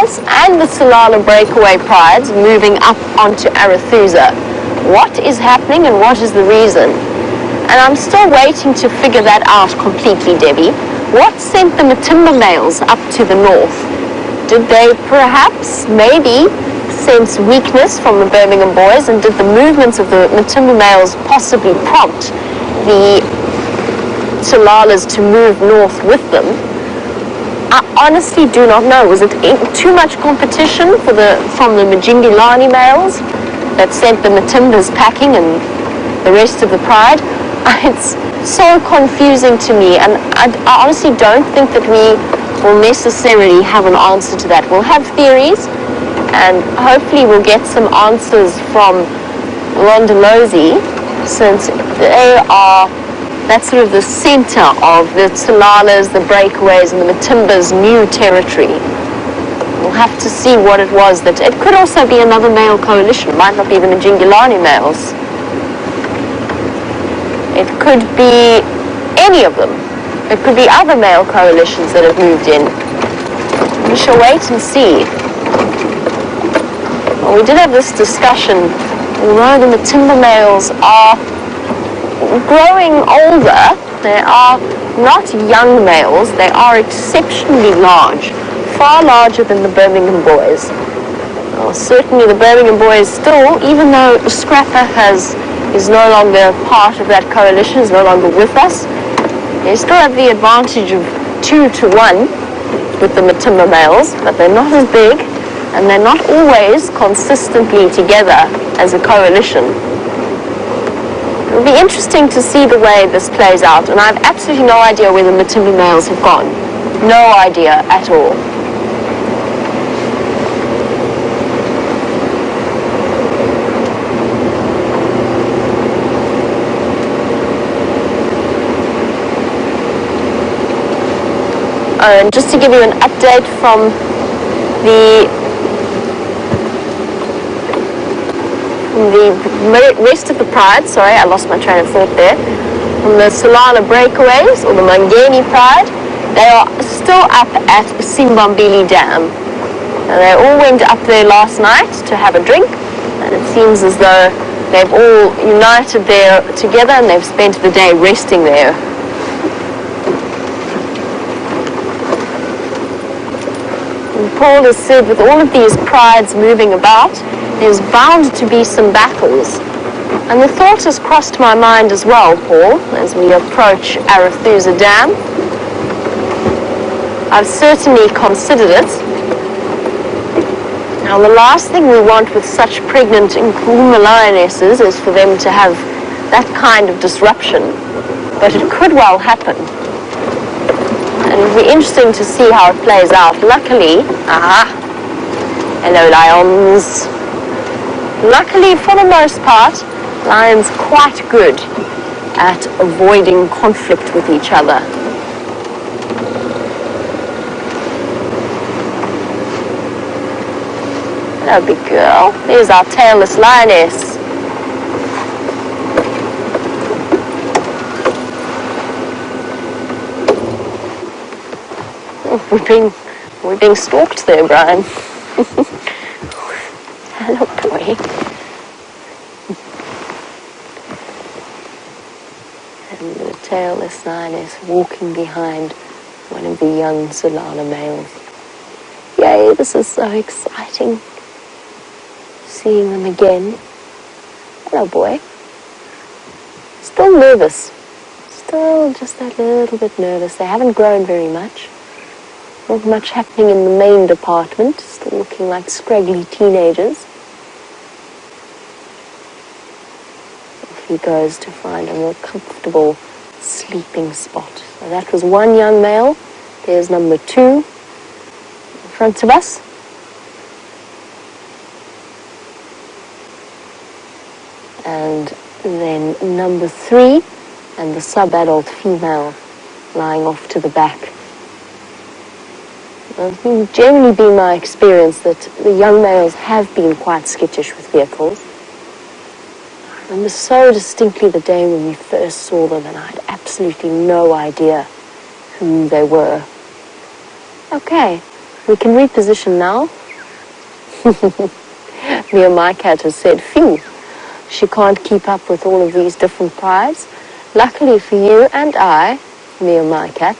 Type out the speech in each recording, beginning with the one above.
prides and the Tsalala breakaway prides moving up onto Arathusa. What is happening and what is the reason? And I'm still waiting to figure that out completely, Debbie. What sent the Matimba males up to the north? Did they perhaps, maybe, sense weakness from the Birmingham boys, and did the movements of the Matimba males possibly prompt the Tsalalas to move north with them? I honestly do not know. Was it too much competition from the Majingilani males that sent the Matimbas packing and the rest of the pride? It's so confusing to me, and I honestly don't think that we will necessarily have an answer to that. We'll have theories, and hopefully we'll get some answers from Londolozi, since that's sort of the center of the Tsalalas, the breakaways, and the Matimbas' new territory. We'll have to see what it was. That it could also be another male coalition. It might not be the Majingilani males. It could be any of them. It could be other male coalitions that have moved in. We shall wait and see. Well, we did have this discussion. Although the Matimba males are growing older, they are not young males, they are exceptionally large, far larger than the Birmingham boys. Well, certainly the Birmingham boys still, even though Scrapper is no longer part of that coalition, is no longer with us, they still have the advantage of 2 to 1 with the Matimba males, but they're not as big, and they're not always consistently together as a coalition. It'll be interesting to see the way this plays out, and I have absolutely no idea where the Matimba males have gone. No idea at all. And just to give you an update from the rest of the pride, sorry, I lost my train of thought there. From the Tsalala breakaways, or the Mangeni pride, they are still up at Simbambili Dam. And they all went up there last night to have a drink, and it seems as though they've all united there together and they've spent the day resting there. And Paul has said with all of these prides moving about, there's bound to be some battles. And the thought has crossed my mind as well, Paul, as we approach Arathusa Dam. I've certainly considered it. Now, the last thing we want with such pregnant Nkuhuma lionesses is for them to have that kind of disruption. But it could well happen. And it'll be interesting to see how it plays out. Luckily, hello lions. Luckily, for the most part, lions quite good at avoiding conflict with each other. Hello, big girl. There's our tailless lioness. Oh, we're being stalked there, Brian. Hello, boy. And the tailless lioness walking behind one of the young Tsalala males. Yay, this is so exciting. Seeing them again. Hello, boy. Still nervous. Still just that little bit nervous. They haven't grown very much. Not much happening in the main department. Still looking like scraggly teenagers. Off he goes to find a more comfortable sleeping spot. So that was one young male. There's number 2 in front of us. And then number 3 and the sub-adult female lying off to the back. It's generally been my experience that the young males have been quite skittish with vehicles. I remember so distinctly the day when we first saw them, and I had absolutely no idea who they were. Okay, We can reposition now. Me and my cat has said, phew, she can't keep up with all of these different prides. Luckily for you and I, me and my cat,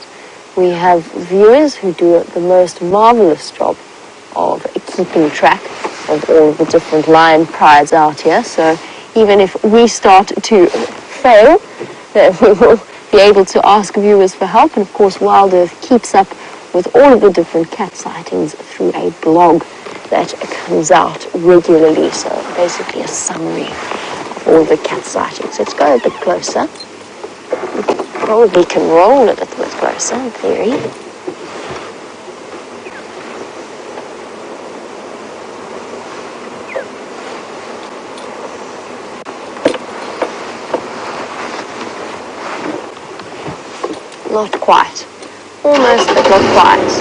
we have viewers who do the most marvelous job of keeping track of all of the different lion prides out here. So even if we start to fail, we will be able to ask viewers for help. And of course, Wild Earth keeps up with all of the different cat sightings through a blog that comes out regularly. So basically a summary of all the cat sightings. Let's go a bit closer. Probably can roll a little bit closer in theory. Not quite. Almost, but not quite.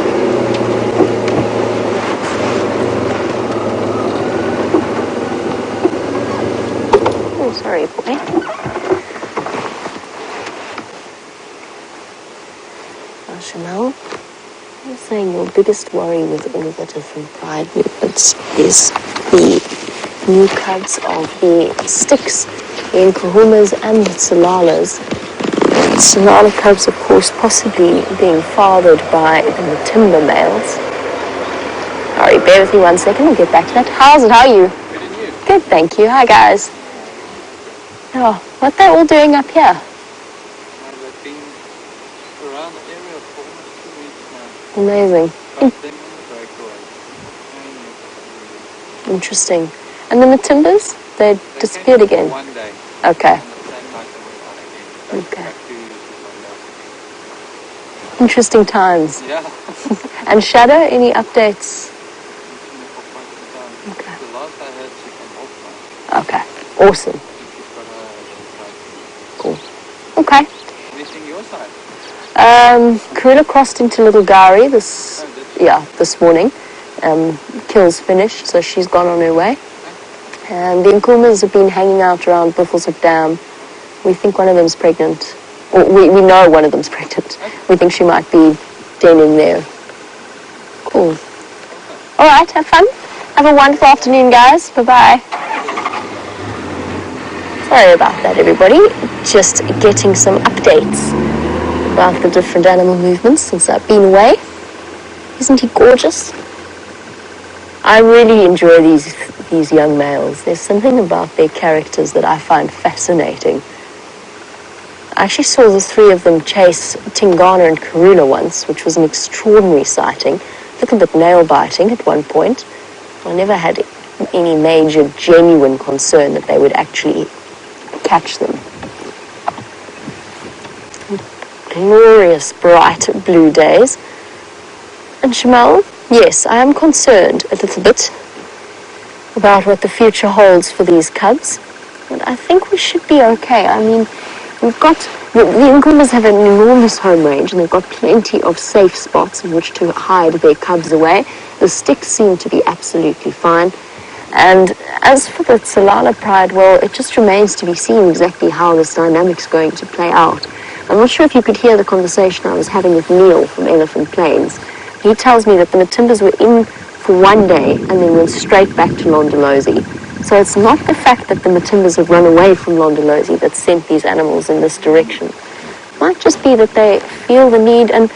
Oh, sorry, boy. Chanel, you're saying your biggest worry with all of the different pride movements is the new cubs of the sticks, the Nkuhumas and the Tsalalas. Tsalala cubs, of course, possibly being fathered by the timber males. Sorry, bear with me 1 second, we'll get back to that. How's it? How are you? Good, and you? Good, thank you. Hi, guys. Oh, what they're all doing up here? They've been around the area for almost 2 weeks now. Amazing. But them on the breakaway. Interesting. And then the timbers? They disappeared again? 1 day. Okay. And the same night they went out again. Okay. Back to Monday. Interesting times. Yeah. And Shadow, any updates? For quite some time. Okay. The last I heard, she can walk now. Okay. Awesome. I think she's got a Cool. Okay. Anything your side? Karula crossed into Little Gari this morning. Kill's finished, so she's gone on her way. And the Nkuhumas have been hanging out around Buffelshoek Dam. We think one of them's pregnant. Or we know one of them's pregnant. We think she might be denning there. Cool. All right, have fun. Have a wonderful afternoon, guys. Bye-bye. Sorry about that, everybody. Just getting some updates about the different animal movements since I've been away. Isn't he gorgeous? I really enjoy these young males. There's something about their characters that I find fascinating. I actually saw the three of them chase Tingana and Karula once, which was an extraordinary sighting. A little bit nail-biting at one point. I never had any major, genuine concern that they would actually catch them. Glorious, bright blue days. And Shamal, yes, I am concerned a little bit about what the future holds for these cubs. But I think we should be okay. I mean, we've got, the Nkuhumas have an enormous home range and they've got plenty of safe spots in which to hide their cubs away. The sticks seem to be absolutely fine. And as for the Tsalala pride, well, it just remains to be seen exactly how this dynamic's going to play out. I'm not sure if you could hear the conversation I was having with Neil from Elephant Plains. He tells me that the Matimbas were in for 1 day and then went straight back to Londolozi. So it's not the fact that the Matimbas have run away from Londolozi that sent these animals in this direction. It might just be that they feel the need, and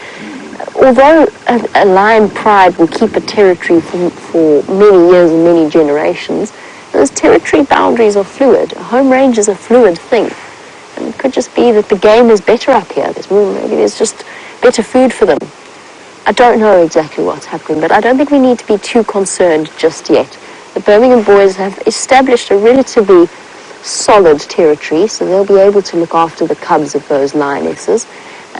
although a lion pride will keep a territory for many years and many generations, those territory boundaries are fluid. A home range is a fluid thing. And it could just be that the game is better up here. Maybe there's just better food for them. I don't know exactly what's happening, but I don't think we need to be too concerned just yet. The Birmingham boys have established a relatively solid territory, so they'll be able to look after the cubs of those lionesses.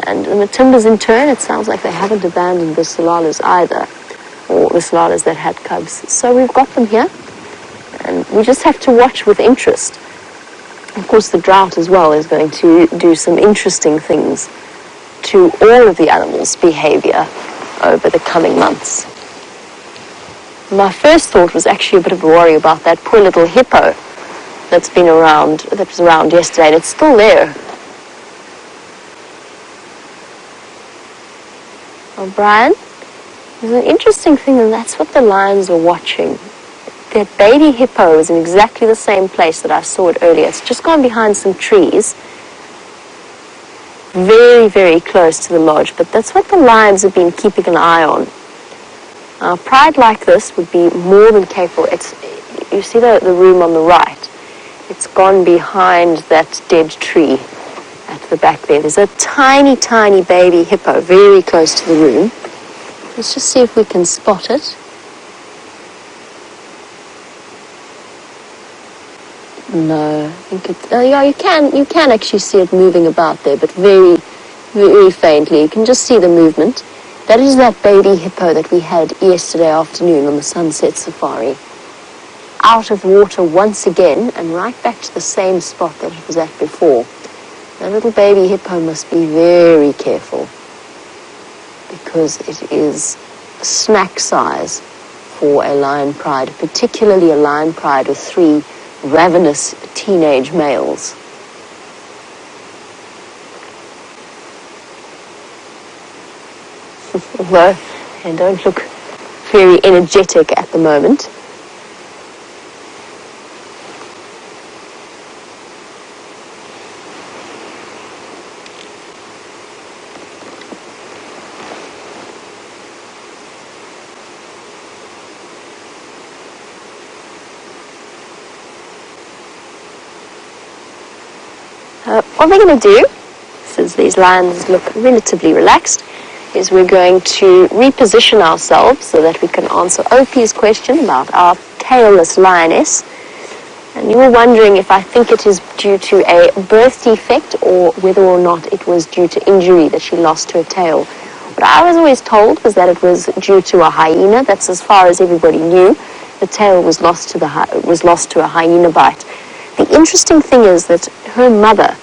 And the Matimbas, in turn, it sounds like they haven't abandoned the Tsalalas either, or the Tsalalas that had cubs. So we've got them here, and we just have to watch with interest. Of course, the drought as well is going to do some interesting things to all of the animals' behavior over the coming months. My first thought was actually a bit of a worry about that poor little hippo that was around yesterday, and it's still there. Oh, Brian, There's an interesting thing, and that's what the lions are watching. That baby hippo is in exactly the same place that I saw it earlier. It's just gone behind some trees, very, very close to the lodge, but that's what the lions have been keeping an eye on. Now, pride like this would be more than capable. You see the room on the right? It's gone behind that dead tree at the back there. There's a tiny, tiny baby hippo very close to the room. Let's just see if we can spot it. No, I think it's... Oh, yeah, you can actually see it moving about there, but very, very faintly. You can just see the movement. That is that baby hippo that we had yesterday afternoon on the sunset safari. Out of water once again, and right back to the same spot that it was at before. That little baby hippo must be very careful, because it is snack size for a lion pride, particularly a lion pride with 3 ravenous teenage males. Although they don't look very energetic at the moment. What we're going to do, since these lions look relatively relaxed, is we're going to reposition ourselves so that we can answer Opie's question about our tailless lioness. And you were wondering if I think it is due to a birth defect or whether or not it was due to injury that she lost her tail. What I was always told was that it was due to a hyena. That's as far as everybody knew. The tail was lost to a hyena bite. The interesting thing is that her mother,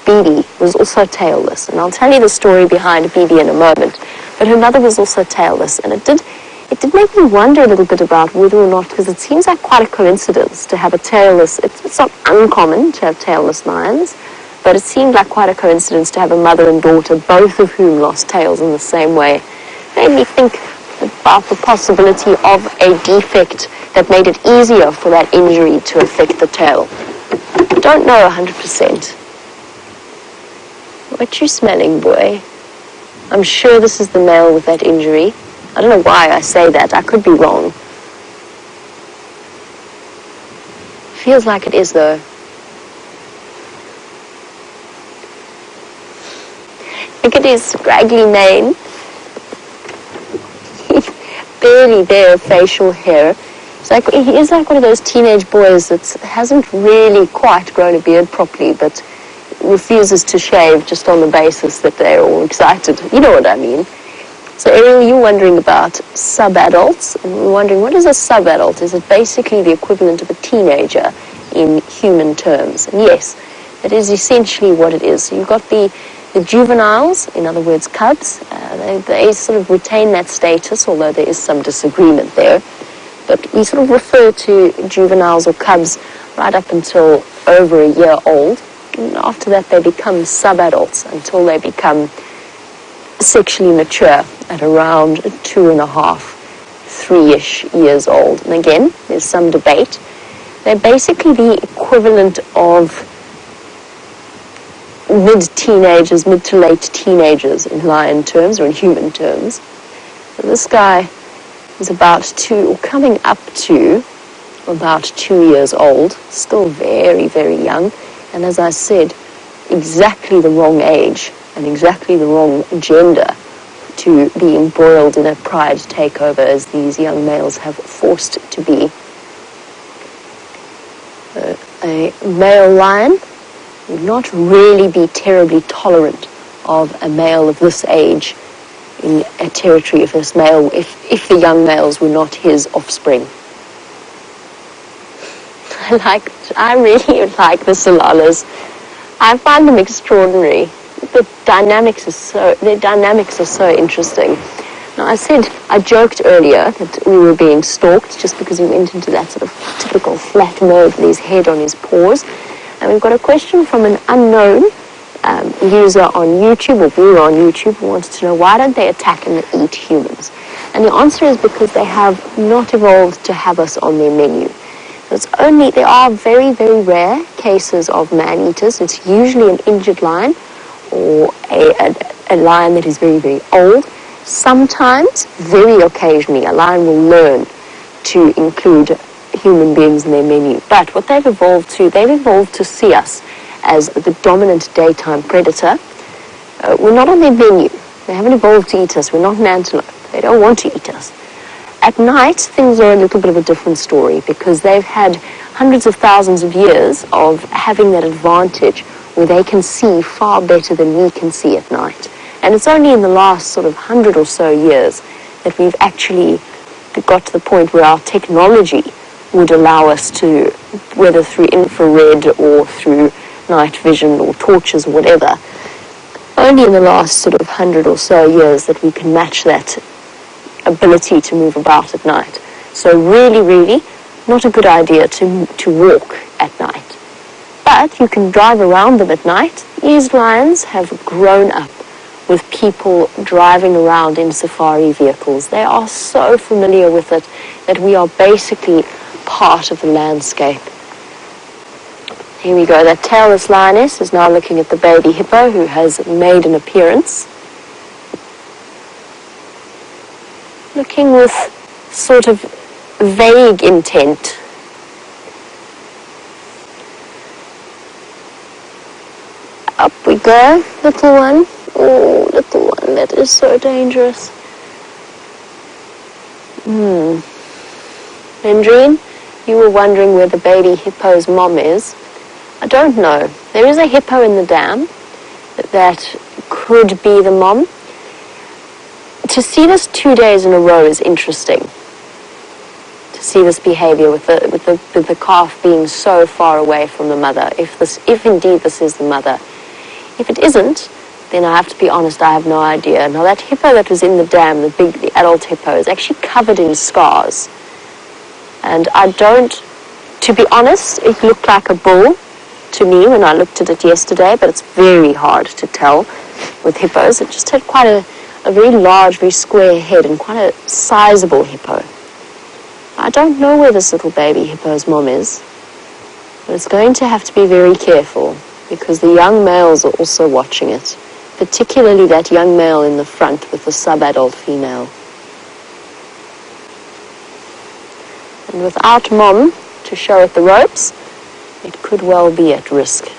Bibi, was also tailless, and I'll tell you the story behind Bibi in a moment. But her mother was also tailless, and it did make me wonder a little bit about whether or not, because it seems like quite a coincidence to have a tailless. It's not uncommon to have tailless lions, but it seemed like quite a coincidence to have a mother and daughter, both of whom lost tails in the same way. Made me think about the possibility of a defect that made it easier for that injury to affect the tail. I don't know 100%. What you smelling, boy? I'm sure this is the male with that injury. I don't know why I say that. I could be wrong. Feels like it is, though. Look at his scraggly mane. Barely there, facial hair. He is like one of those teenage boys that hasn't really quite grown a beard properly, but refuses to shave just on the basis that they're all excited. You know what I mean. So Ariel, you're wondering about sub-adults, and we're wondering, what is a sub-adult? Is it basically the equivalent of a teenager in human terms? And yes, that is essentially what it is. So you've got the juveniles, in other words, cubs. They sort of retain that status, although there is some disagreement there. But we sort of refer to juveniles or cubs right up until over a year old. And after that, they become sub-adults until they become sexually mature at around 2.5, 3-ish years old. And again, there's some debate. They're basically the equivalent of mid-teenagers, mid to late teenagers in lion terms or in human terms. So this guy is about 2, or coming up to about 2 years old, still very, very young. And as I said, exactly the wrong age and exactly the wrong gender to be embroiled in a pride takeover as these young males have forced to be. A male lion would not really be terribly tolerant of a male of this age in a territory of this male, if the young males were not his offspring. I really like the Tsalalas. I find them extraordinary. Their dynamics are so interesting. Now, I joked earlier that we were being stalked just because he went into that sort of typical flat mode with his head on his paws. And we've got a question from an unknown user on YouTube, or viewer on YouTube, who wanted to know, why don't they attack and eat humans? And the answer is because they have not evolved to have us on their menu. There are very, very rare cases of man-eaters. It's usually an injured lion or a lion that is very, very old. Sometimes, very occasionally, a lion will learn to include human beings in their menu. But what they've evolved to see us as the dominant daytime predator. We're not on their menu. They haven't evolved to eat us. We're not an antelope. They don't want to eat us. At night, things are a little bit of a different story because they've had hundreds of thousands of years of having that advantage where they can see far better than we can see at night. And it's only in the last sort of 100 or so years that we've actually got to the point where our technology would allow us to, whether through infrared or through night vision or torches or whatever, only in the last sort of 100 or so years that we can match that ability to move about at night. So really, really not a good idea to walk at night. But you can drive around them at night. These lions have grown up with people driving around in safari vehicles. They are so familiar with it that we are basically part of the landscape. Here we go. That tailless lioness is now looking at the baby hippo who has made an appearance. Looking with sort of vague intent. Up we go, little one. Oh, little one, that is so dangerous. Mendrine, you were wondering where the baby hippo's mom is. I don't know. There is a hippo in the dam that could be the mom. To see this 2 days in a row is interesting. To see this behavior with the calf being so far away from the mother. If indeed this is the mother. If it isn't, then I have to be honest, I have no idea. Now that hippo that was in the dam, the adult hippo, is actually covered in scars. And to be honest, it looked like a bull to me when I looked at it yesterday, but it's very hard to tell with hippos. It just had quite a very large, very square head and quite a sizable hippo. I don't know where this little baby hippo's mom is, but it's going to have to be very careful because the young males are also watching it, particularly that young male in the front with the sub-adult female. And without mom to show it the ropes, it could well be at risk.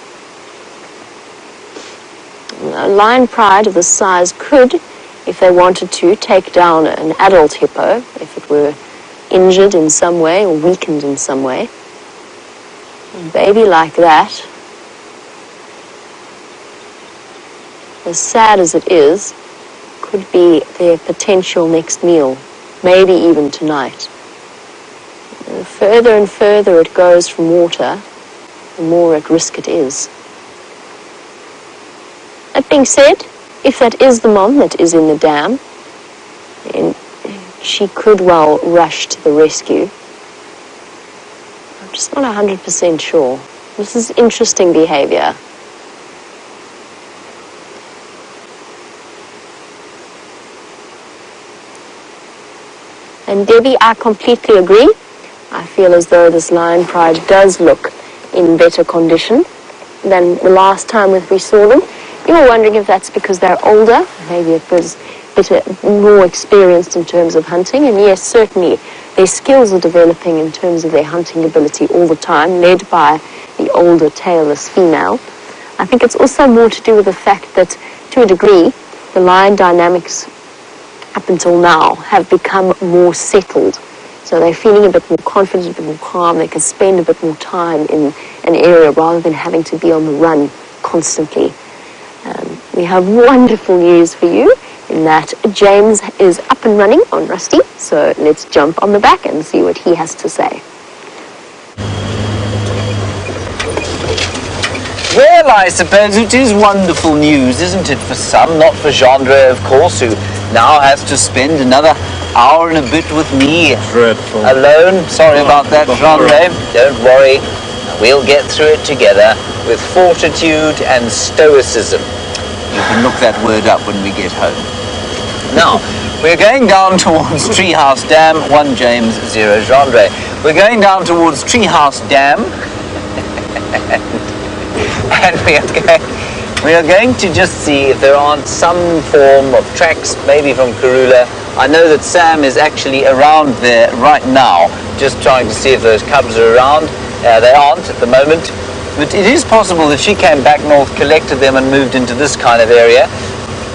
A lion pride of this size could, if they wanted to, take down an adult hippo if it were injured in some way or weakened in some way. A baby like that, as sad as it is, could be their potential next meal, maybe even tonight. The further and further it goes from water, the more at risk it is. That being said, if that is the mom that is in the dam, then she could well rush to the rescue. I'm just not 100% sure. This is interesting behavior. And Debbie, I completely agree. I feel as though this lion pride does look in better condition than the last time we saw them. You were wondering if that's because they're older, maybe it was a bit more experienced in terms of hunting, and yes, certainly their skills are developing in terms of their hunting ability all the time, led by the older tailless female. I think it's also more to do with the fact that, to a degree, the lion dynamics up until now have become more settled. So they're feeling a bit more confident, a bit more calm. They can spend a bit more time in an area rather than having to be on the run constantly. We have wonderful news for you in that James is up and running on Rusty. So let's jump on the back and see what he has to say. Well, I suppose it is wonderful news, isn't it, for some, not for Gendre, of course, who now has to spend another hour and a bit with me. Dreadful. Alone. Sorry about that, Gendre. Don't worry. We'll get through it together with fortitude and stoicism. You can look that word up when we get home. Now, We're going down towards Treehouse Dam, 1 James, 0 Gendre. We're going down towards Treehouse Dam, and we are going to just see if there aren't some form of tracks, maybe from Karula. I know that Sam is actually around there right now, just trying to see if those cubs are around. They aren't at the moment, but it is possible that she came back north, collected them, and moved into this kind of area.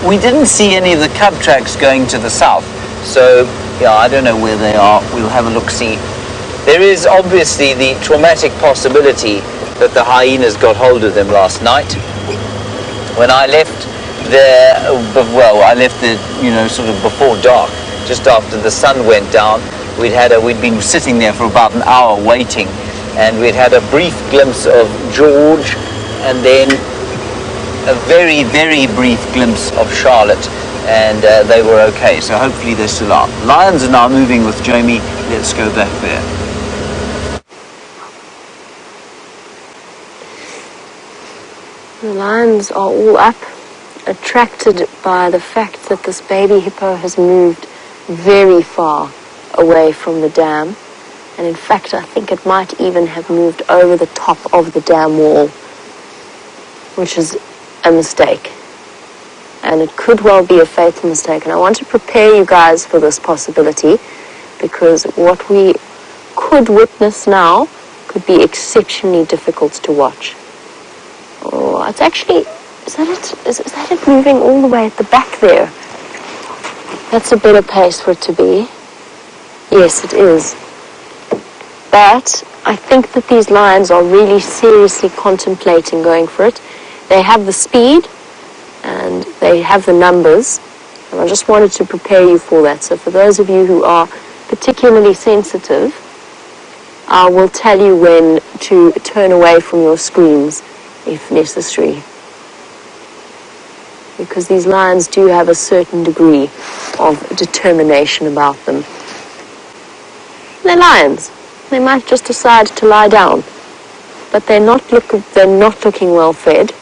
We didn't see any of the cub tracks going to the south, so yeah, I don't know where they are. We'll have a look-see. There is obviously the traumatic possibility that the hyenas got hold of them last night. When I left there, well, I left there, you know, sort of before dark, just after the sun went down. We'd been sitting there for about an hour waiting, and we'd had a brief glimpse of George, and then a very, very brief glimpse of Charlotte, and they were okay, so hopefully they still are. Lions are now moving with Jamie. Let's go back there. The lions are all up, attracted by the fact that this baby hippo has moved very far away from the dam. And in fact, I think it might even have moved over the top of the dam wall, which is a mistake. And it could well be a fatal mistake. And I want to prepare you guys for this possibility, because what we could witness now could be exceptionally difficult to watch. Oh, it's actually, is that it? Is that it moving all the way at the back there? That's a better place for it to be. Yes, it is. But I think that these lions are really seriously contemplating going for it. They have the speed and they have the numbers, and I just wanted to prepare you for that. So for those of you who are particularly sensitive, I will tell you when to turn away from your screens if necessary, because these lions do have a certain degree of determination about them. They're lions. They might just decide to lie down, but they're not looking well fed.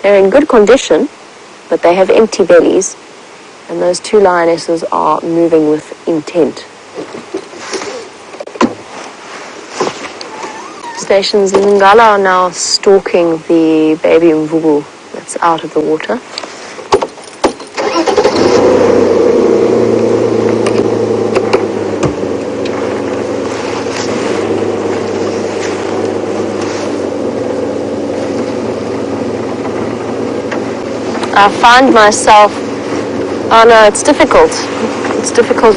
They're in good condition, but they have empty bellies, and those two lionesses are moving with intent. Stations in Ngala are now stalking the baby mvubu that's out of the water. I find myself, oh no, it's difficult. It's difficult.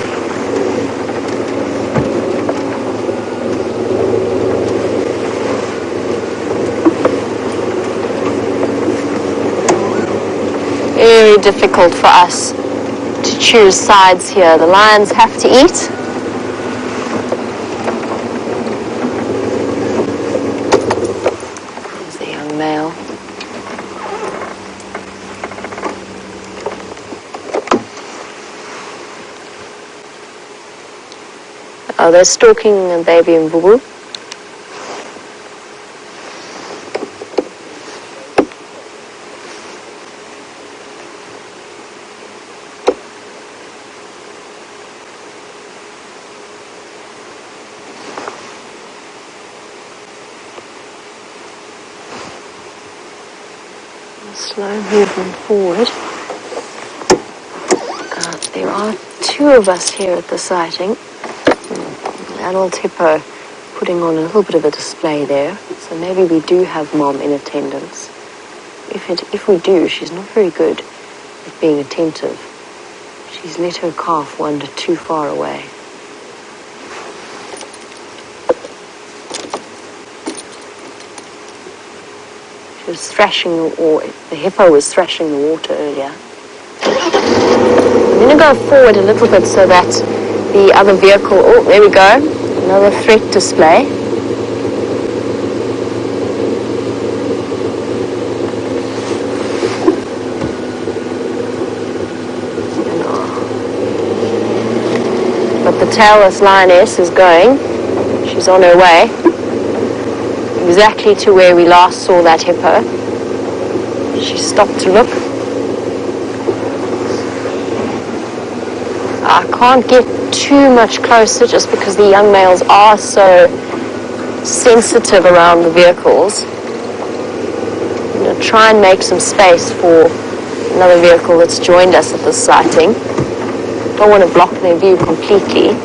Very difficult for us to choose sides here. The lions have to eat. There's the young male. Oh, they're stalking a baby mvubu. Slow movement forward. There are two of us here at the sighting. Adult hippo putting on a little bit of a display there, so maybe we do have mom in attendance. If we do, she's not very good at being attentive. She's let her calf wander too far away. She was thrashing, or the hippo was thrashing the water earlier. I'm going to go forward a little bit so that the other vehicle, oh, there we go, another threat display. But the tailless lioness is going, she's on her way, exactly to where we last saw that hippo. She stopped to look. I can't get too much closer just because the young males are so sensitive around the vehicles. I'm going to try and make some space for another vehicle that's joined us at this sighting. Don't want to block their view completely.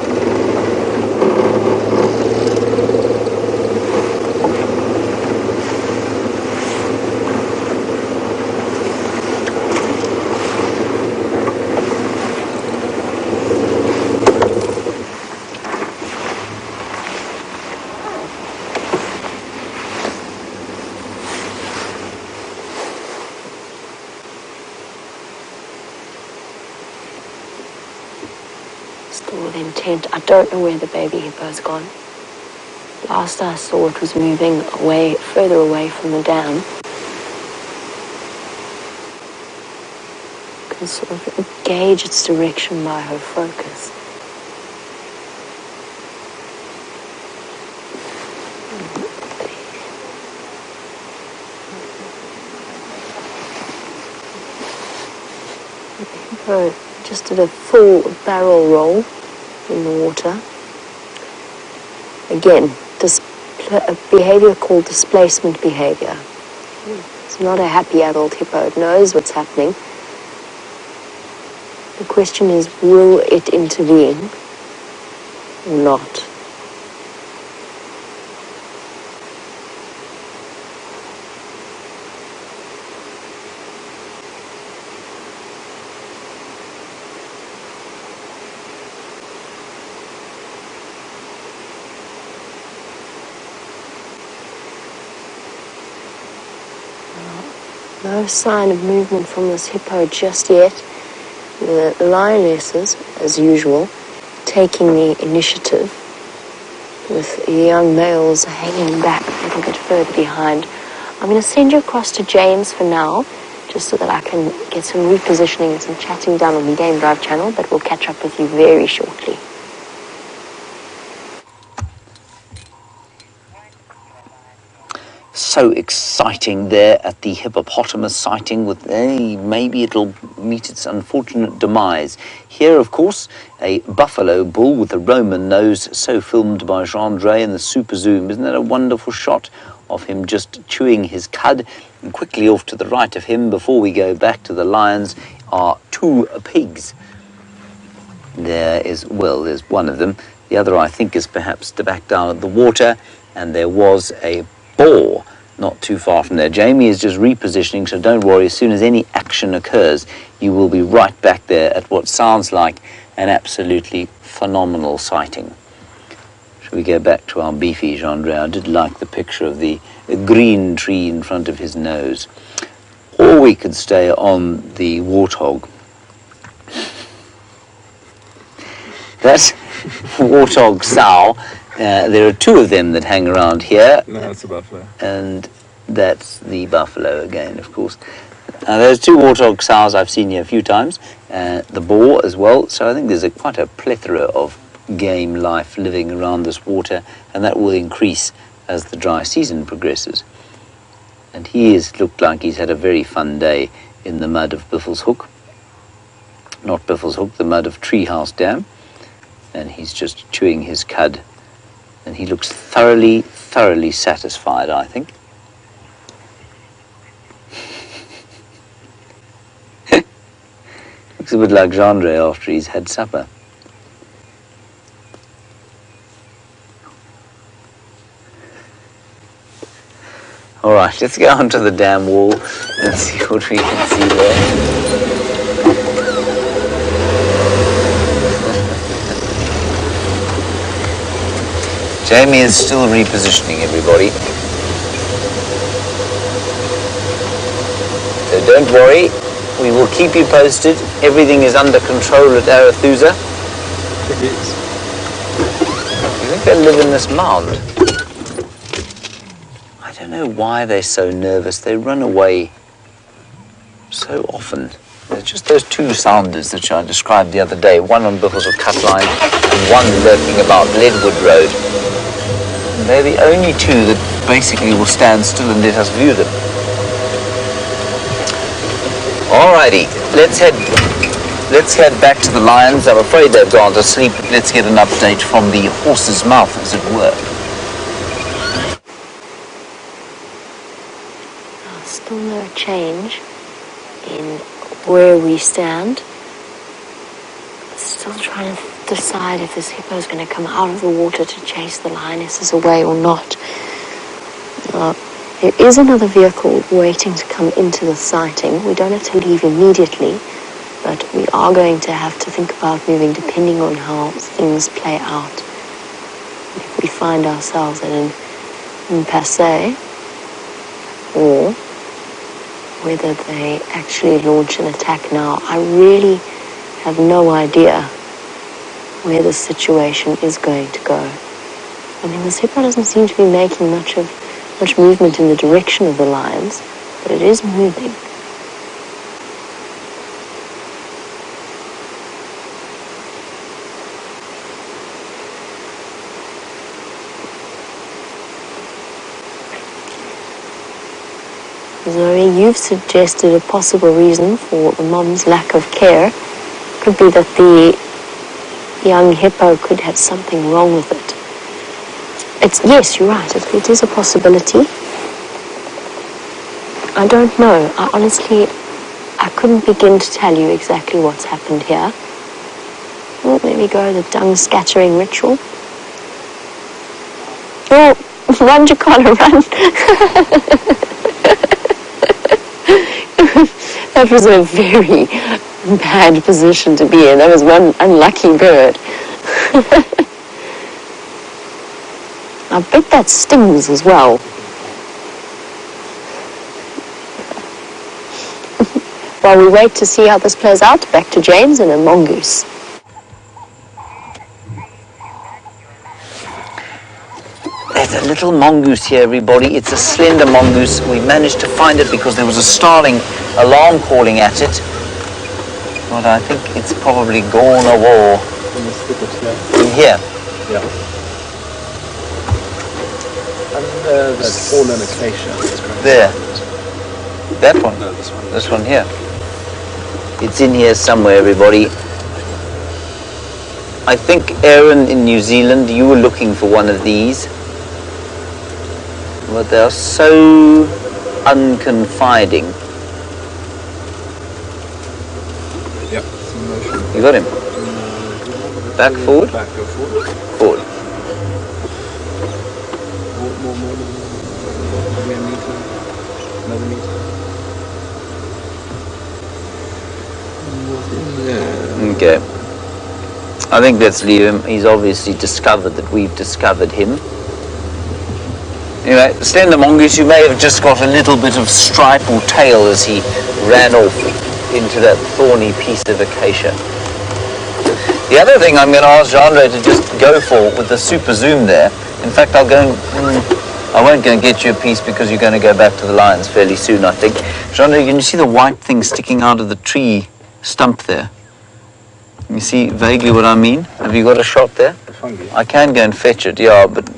Still with intent. I don't know where the baby hippo's gone. Last I saw it was moving away, further away from the dam. You can sort of gauge its direction by her focus. The hippo just did a full barrel roll in the water. Again, a behavior called displacement behavior. It's not a happy adult hippo. It knows what's happening. The question is, will it intervene or not? No sign of movement from this hippo just yet. The lionesses, as usual, taking the initiative, with the young males hanging back a little bit further behind. I'm going to send you across to James for now, just so that I can get some repositioning and some chatting done on the Game Drive channel, but we'll catch up with you very shortly. So exciting there at the hippopotamus sighting with maybe it'll meet its unfortunate demise. Here, of course, a buffalo bull with a Roman nose, so filmed by Jean-Dre in the super zoom. Isn't that a wonderful shot of him just chewing his cud? And quickly off to the right of him, before we go back to the lions, are two pigs. There's one of them. The other, I think, is perhaps back down at the water, and there was a boar not too far from there. Jamie is just repositioning, so don't worry. As soon as any action occurs, you will be right back there at what sounds like an absolutely phenomenal sighting. Shall we go back to our beefy Jean-Dre? I did like the picture of the green tree in front of his nose. Or we could stay on the warthog. That's warthog sow. There are two of them that hang around here. No, that's a buffalo. And that's the buffalo again, of course. There's two warthog sows I've seen here a few times. The boar as well. So I think there's quite a plethora of game life living around this water, and that will increase as the dry season progresses. And he has looked like he's had a very fun day in the mud of Biffle's Hook. Not Biffle's Hook, the mud of Treehouse Dam. And he's just chewing his cud. And he looks thoroughly, thoroughly satisfied, I think. Looks a bit like Jean-Dre after he's had supper. All right, let's go onto the dam wall and see what we can see there. Jamie is still repositioning everybody. So don't worry, we will keep you posted. Everything is under control at Arathusa. It is. You think they live in this mound? I don't know why they're so nervous. They run away so often. There's just those two sounders that I described the other day, one on Biffles of Cutline and one lurking about Leadwood Road. They're the only two that basically will stand still and let us view them. Alrighty, let's head let's head back to the lions. I'm afraid they've gone to sleep. Let's get an update from the horse's mouth, as it were. Still no change in where we stand. Still trying to decide if this hippo is going to come out of the water to chase the lionesses away or not. There is another vehicle waiting to come into the sighting. We don't have to leave immediately, but we are going to have to think about moving depending on how things play out. If we find ourselves at an impasse, or whether they actually launch an attack now, I really have no idea where the situation is going to go. I mean, this hippo doesn't seem to be making much movement in the direction of the lions, but it is moving. Zoe, you've suggested a possible reason for the mom's lack of care. Could be that the young hippo could have something wrong with it. Yes, you're right. It is a possibility. I don't know. I couldn't begin to tell you exactly what's happened here. Oh, there we go, the dung scattering ritual. Oh, run, Jacola, run. That was a very bad position to be in. That was one unlucky bird. I bet that stings as well. While we wait to see how this plays out, back to James and a mongoose. There's a little mongoose here, everybody. It's a slender mongoose. We managed to find it because there was a startling alarm calling at it. But I think it's probably gone a war. In here? Yeah. And that fallen acacia. There. That one? No, this one. This one here. It's in here somewhere, everybody. I think, Aaron, in New Zealand, you were looking for one of these. But they are so unconfiding. Yep. You got him? Back, forward? Back, go forward. Forward. More. 1 meter. Another meter. Okay. I think let's leave him. He's obviously discovered that we've discovered him. Anyway, slender mongoose, you may have just got a little bit of stripe or tail as he ran off into that thorny piece of acacia. The other thing I'm going to ask Jandre to just go for with the super zoom there. In fact, I won't go and get you a piece because you're going to go back to the lions fairly soon, I think. Jandre, can you see the white thing sticking out of the tree stump there? You see vaguely what I mean? Have you got a shot there? I can go and fetch it, yeah, but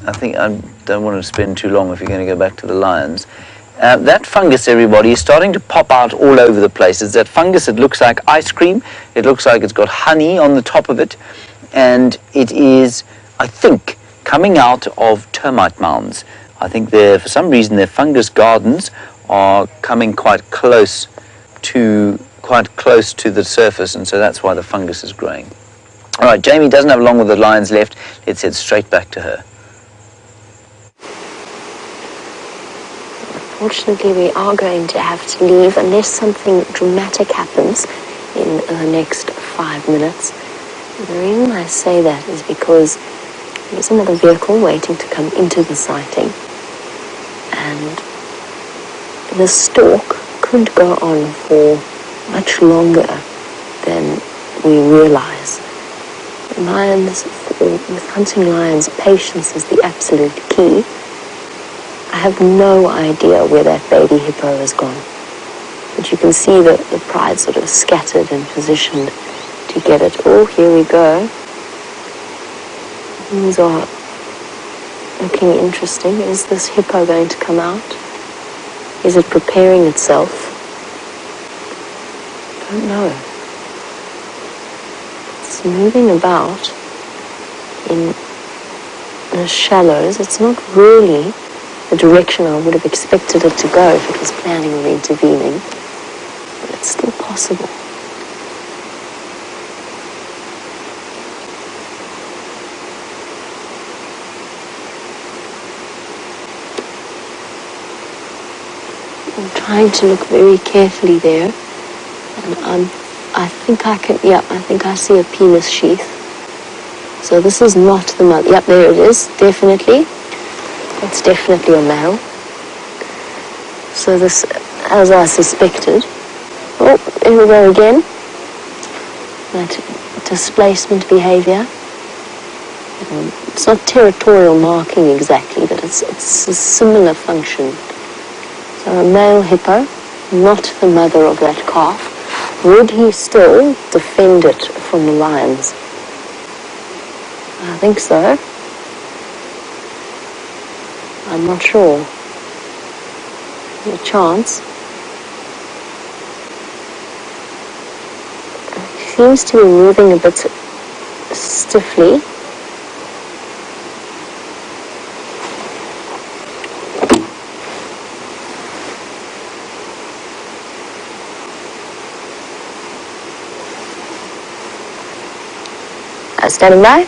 I think I don't want to spend too long if you're going to go back to the lions. That fungus, everybody, is starting to pop out all over the place. It's that fungus. It looks like ice cream. It looks like it's got honey on the top of it. And it is, I think, coming out of termite mounds. I think for some reason, their fungus gardens are coming quite close to the surface, and so that's why the fungus is growing. All right, Jamie doesn't have long with the lions left. Let's head straight back to her. Unfortunately, we are going to have to leave unless something dramatic happens in the next 5 minutes. And the reason I say that is because there's another vehicle waiting to come into the sighting. And the stalk could go on for much longer than we realize. Lions, with hunting lions, patience is the absolute key. I have no idea where that baby hippo has gone. But you can see that the pride sort of scattered and positioned to get it. Oh, here we go. Things are looking interesting. Is this hippo going to come out? Is it preparing itself? I don't know. It's moving about in the shallows. It's not really the direction I would have expected it to go if it was planning on intervening. But it's still possible. I'm trying to look very carefully there, and I think I see a penis sheath. So this is not the mother. Yep, there it is, definitely. It's definitely a male. So this, as I suspected. Oh, here we go again. That displacement behavior. It's not territorial marking exactly, but it's a similar function. So a male hippo, not the mother of that calf. Would he still defend it from the lions? I think so. I'm not sure. There's a chance. He seems to be moving a bit stiffly. Standing by.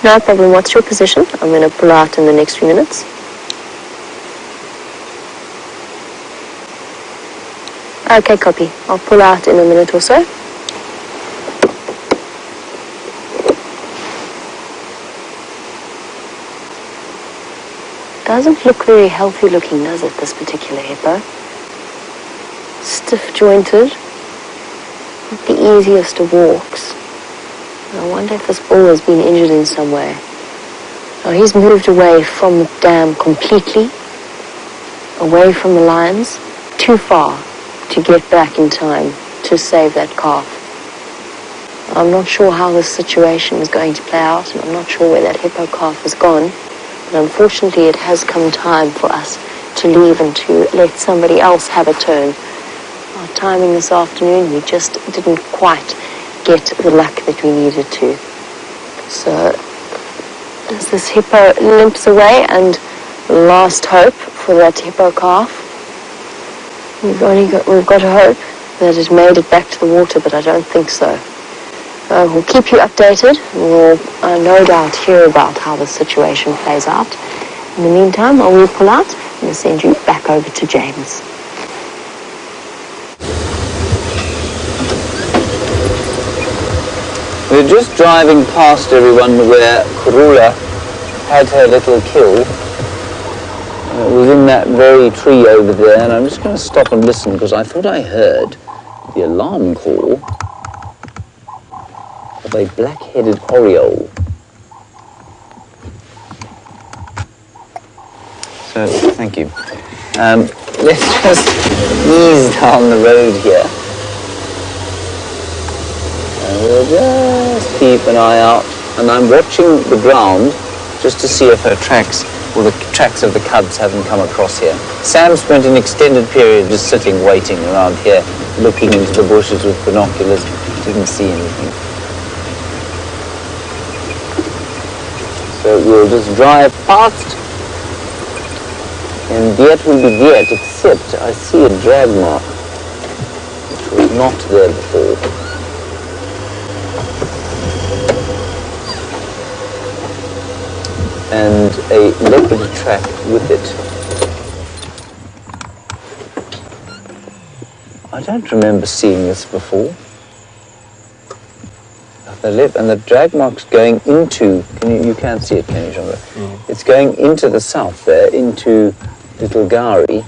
No problem. What's your position? I'm going to pull out in the next few minutes. Okay, copy. I'll pull out in a minute or so. Doesn't look very healthy looking, does it, this particular hippo? Stiff jointed, not the easiest of walks. I wonder if this bull has been injured in some way. Now he's moved away from the dam completely, away from the lions, too far to get back in time to save that calf. I'm not sure how this situation is going to play out, and I'm not sure where that hippo calf has gone. But unfortunately, it has come time for us to leave and to let somebody else have a turn. Our timing this afternoon, we just didn't quite get the luck that we needed to. So, as this hippo limps away, and last hope for that hippo calf, we've got to hope that it made it back to the water, but I don't think so. We'll keep you updated. We'll no doubt hear about how the situation plays out. In the meantime, I'll pull out and send you back over to James. We're just driving past everyone where Kurula had her little kill. It was in that very tree over there, and I'm just going to stop and listen because I thought I heard the alarm call of a black-headed oriole. So, thank you. Let's just ease down the road here. And we'll just keep an eye out. And I'm watching the ground just to see if her tracks or the tracks of the cubs haven't come across here. Sam spent an extended period just sitting, waiting around here, looking into the bushes with binoculars. Didn't see anything. So we'll just drive past, and yet will be yet, except I see a drag mark, which was not there before. And a leopard track with it. I don't remember seeing this before. And the drag mark's going into, you can't see it, can you, Jean? It's going into the south there, into Little Gari.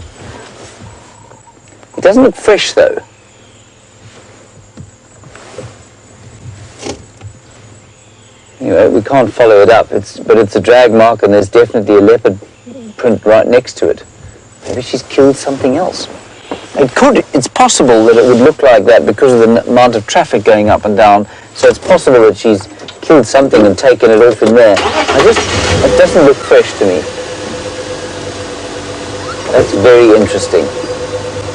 It doesn't look fresh though. Anyway, we can't follow it up, but it's a drag mark and there's definitely a leopard print right next to it. Maybe she's killed something else. It's possible that it would look like that because of the amount of traffic going up and down. So it's possible that she's killed something and taken it off in there. It doesn't look fresh to me. That's very interesting.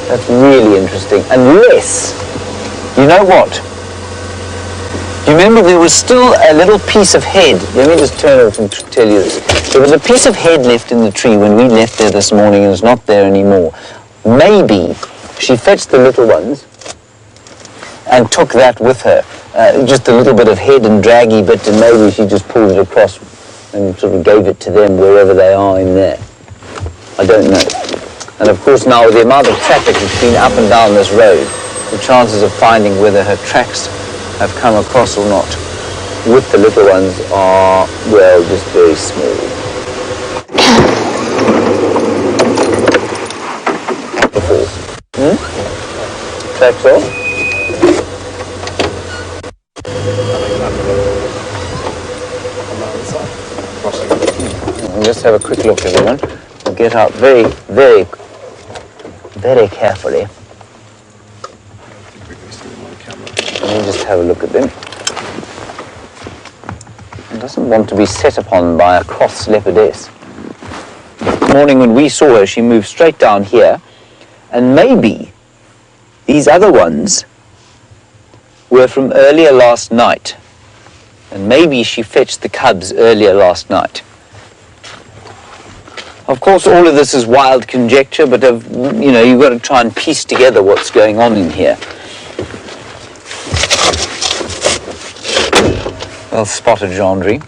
That's really interesting. Unless, you know what? You remember there was still a little piece of head. Let me just turn off and tell you this. There was a piece of head left in the tree when we left there this morning and it's not there anymore. Maybe she fetched the little ones and took that with her. Just a little bit of head and draggy bit, and maybe she just pulled it across and sort of gave it to them wherever they are in there. I don't know. And of course now with the amount of traffic that's been up and down this road, the chances of finding whether her tracks have come across or not with the little ones are, well, just very small. Tracks off? We'll just have a quick look, everyone. We'll get out very, very, very carefully. Let me just have a look at them. It doesn't want to be set upon by a cross leopardess. This morning when we saw her, she moved straight down here, and maybe these other ones were from earlier last night. And maybe she fetched the cubs earlier last night. Of course, all of this is wild conjecture, but you know, you've got to try and piece together what's going on in here. Well spotted, Gendry.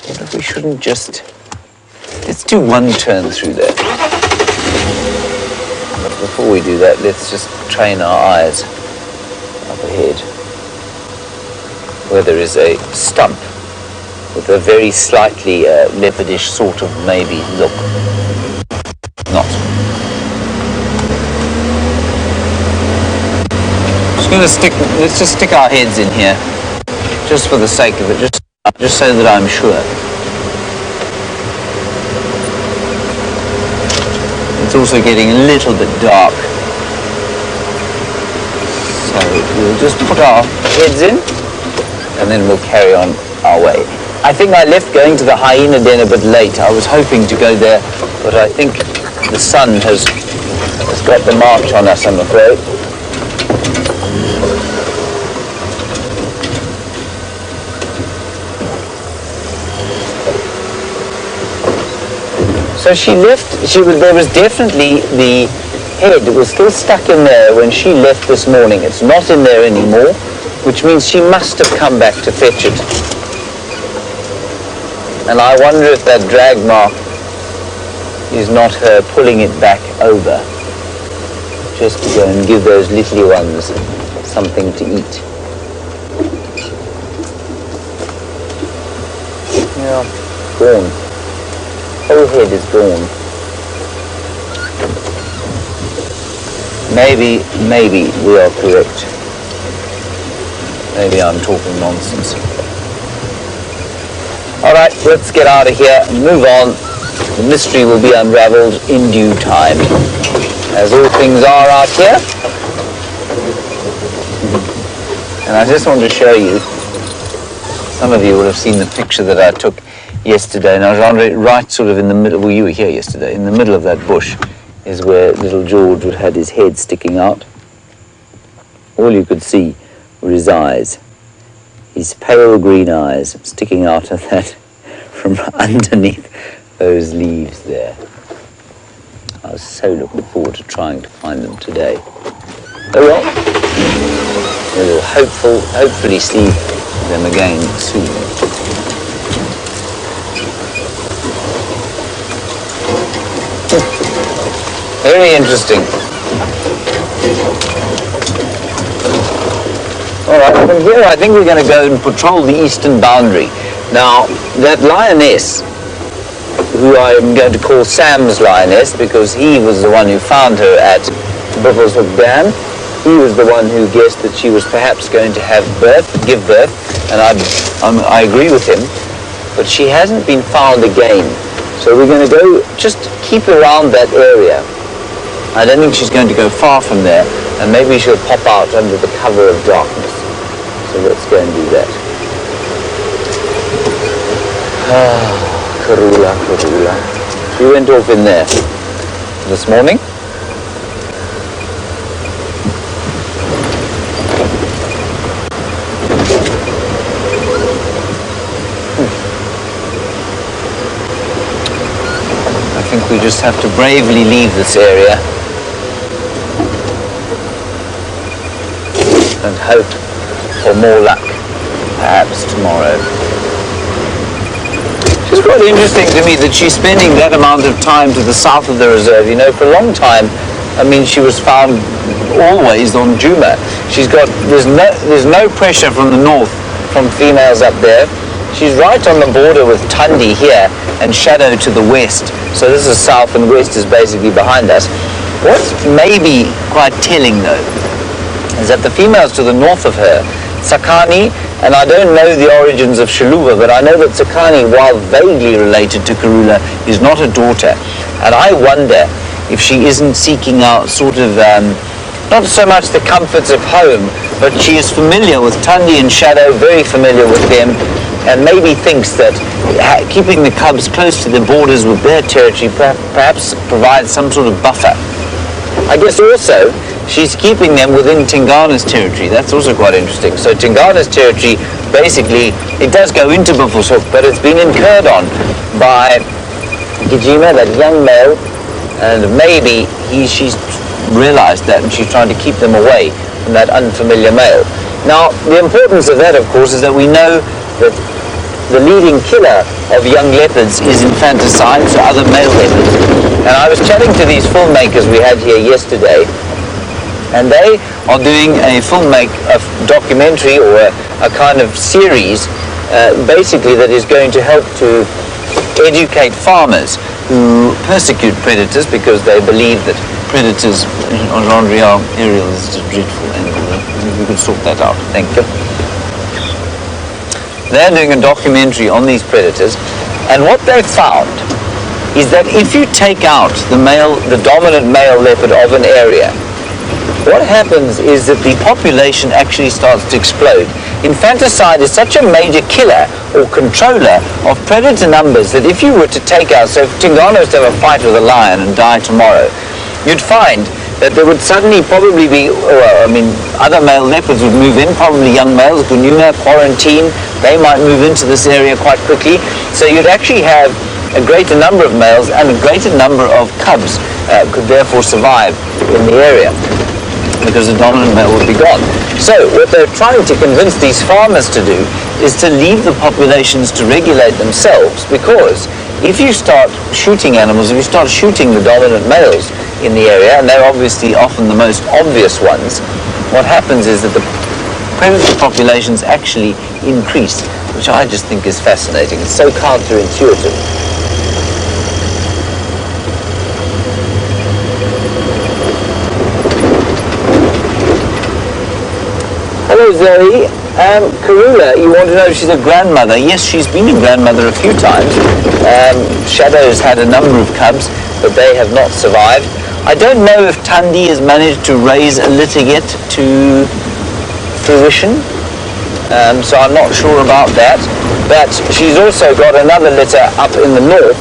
What if we shouldn't just... Let's do one turn through there. But before we do that, let's just train our eyes up ahead, where there is a stump with a very slightly leopardish sort of maybe look. Not. Let's just stick our heads in here, just for the sake of it, just so that I'm sure. It's also getting a little bit dark. So we'll just put our heads in, and then we'll carry on our way. I think I left going to the hyena den a bit late. I was hoping to go there, but I think the sun has got the march on us, I'm afraid. So she left, there was definitely the head was still stuck in there when she left this morning. It's not in there anymore, which means she must have come back to fetch it. And I wonder if that drag mark is not her pulling it back over, just to go and give those little ones something to eat. Yeah, gone. Whole head is gone. Maybe we are correct. Maybe I'm talking nonsense. All right, let's get out of here and move on. The mystery will be unraveled in due time, as all things are out here. And I just want to show you, some of you will have seen the picture that I took yesterday. Now, right sort of in the middle, well, you were here yesterday, in the middle of that bush is where little George would had his head sticking out. All you could see were his eyes, his pale green eyes sticking out of that from underneath those leaves there. I was so looking forward to trying to find them today. Oh well, we'll hopefully see them again soon. Very interesting. All right, from here I think we're going to go and patrol the eastern boundary. Now, that lioness, who I'm going to call Sam's lioness because he was the one who found her at Buffelshoek Dam, he was the one who guessed that she was perhaps going to give birth, and I agree with him, but she hasn't been found again. So we're going to go, just keep around that area. I don't think she's going to go far from there, and maybe she'll pop out under the cover of darkness. So let's go and do that. Karula. You went off in there this morning. I think we just have to bravely leave this area and hope for more luck, perhaps tomorrow. It's quite interesting to me that she's spending that amount of time to the south of the reserve. You know, for a long time, I mean, she was found always on Djuma. There's no pressure from the north, from females up there. She's right on the border with Tundi here and Shadow to the west. So this is south and west is basically behind us. What's maybe quite telling though, is that the females to the north of her, Tsakani, and I don't know the origins of Shaluva, but I know that Tsakani, while vaguely related to Karula, is not a daughter. And I wonder if she isn't seeking out sort of, not so much the comforts of home, but she is familiar with Tundi and Shadow, very familiar with them, and maybe thinks that keeping the cubs close to the borders with their territory perhaps provides some sort of buffer. I guess also she's keeping them within Tingana's territory. That's also quite interesting. So Tingana's territory, basically, it does go into Buffelshoek, but it's been incurred on by Djuma, that young male, and maybe she's realized that and she's trying to keep them away from that unfamiliar male. Now, the importance of that, of course, is that we know that the leading killer of young leopards is infanticide, so other male leopards. And I was chatting to these filmmakers we had here yesterday, and they are doing a documentary or a kind of series, basically that is going to help to educate farmers who persecute predators because they believe that predators, Ariel is a dreadful angle. We could sort that out. Thank you. They're doing a documentary on these predators, and what they've found is that if you take out the dominant male leopard of an area, what happens is that the population actually starts to explode. Infanticide is such a major killer or controller of predator numbers that if you were to take out, so if Tingana was to have a fight with a lion and die tomorrow, you'd find that there would suddenly probably be, other male leopards would move in, probably young males, Gununa, quarantine, they might move into this area quite quickly. So you'd actually have a greater number of males and a greater number of cubs could therefore survive in the area, because the dominant male would be gone. So what they're trying to convince these farmers to do is to leave the populations to regulate themselves, because if you start shooting animals, if you start shooting the dominant males in the area, and they're obviously often the most obvious ones, what happens is that the predator populations actually increase, which I just think is fascinating. It's so counterintuitive. Hello Zoe. Karula, you want to know if she's a grandmother? Yes, she's been a grandmother a few times. Shadow's had a number of cubs, but they have not survived. I don't know if Tundi has managed to raise a litter yet to fruition, so I'm not sure about that. But she's also got another litter up in the north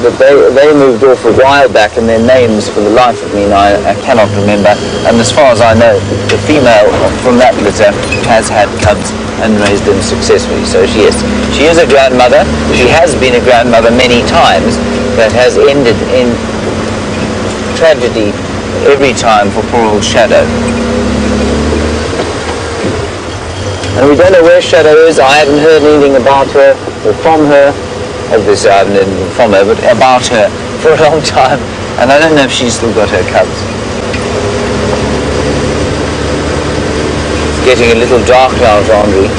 that they moved off a while back, and their names, for the life of me, I cannot remember. And as far as I know, the female from that litter has had cubs and raised them successfully. So she is a grandmother. She has been a grandmother many times, that has ended in tragedy every time for poor old Shadow. And we don't know where Shadow is. I haven't heard anything about her or from her. Obviously I haven't heard anything from her, but about her for a long time. And I don't know if she's still got her cubs. It's getting a little dark now, Andre.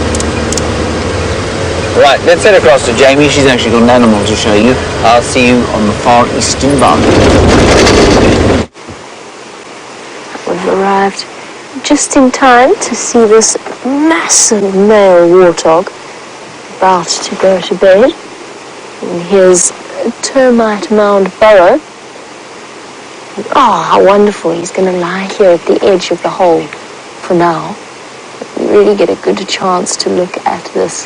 Right, let's head across to Jamie. She's actually got an animal to show you. I'll see you on the far eastern boundary. We've arrived just in time to see this massive male warthog about to go to bed in his termite mound burrow. Oh, how wonderful. He's going to lie here at the edge of the hole for now. really get a good chance to look at this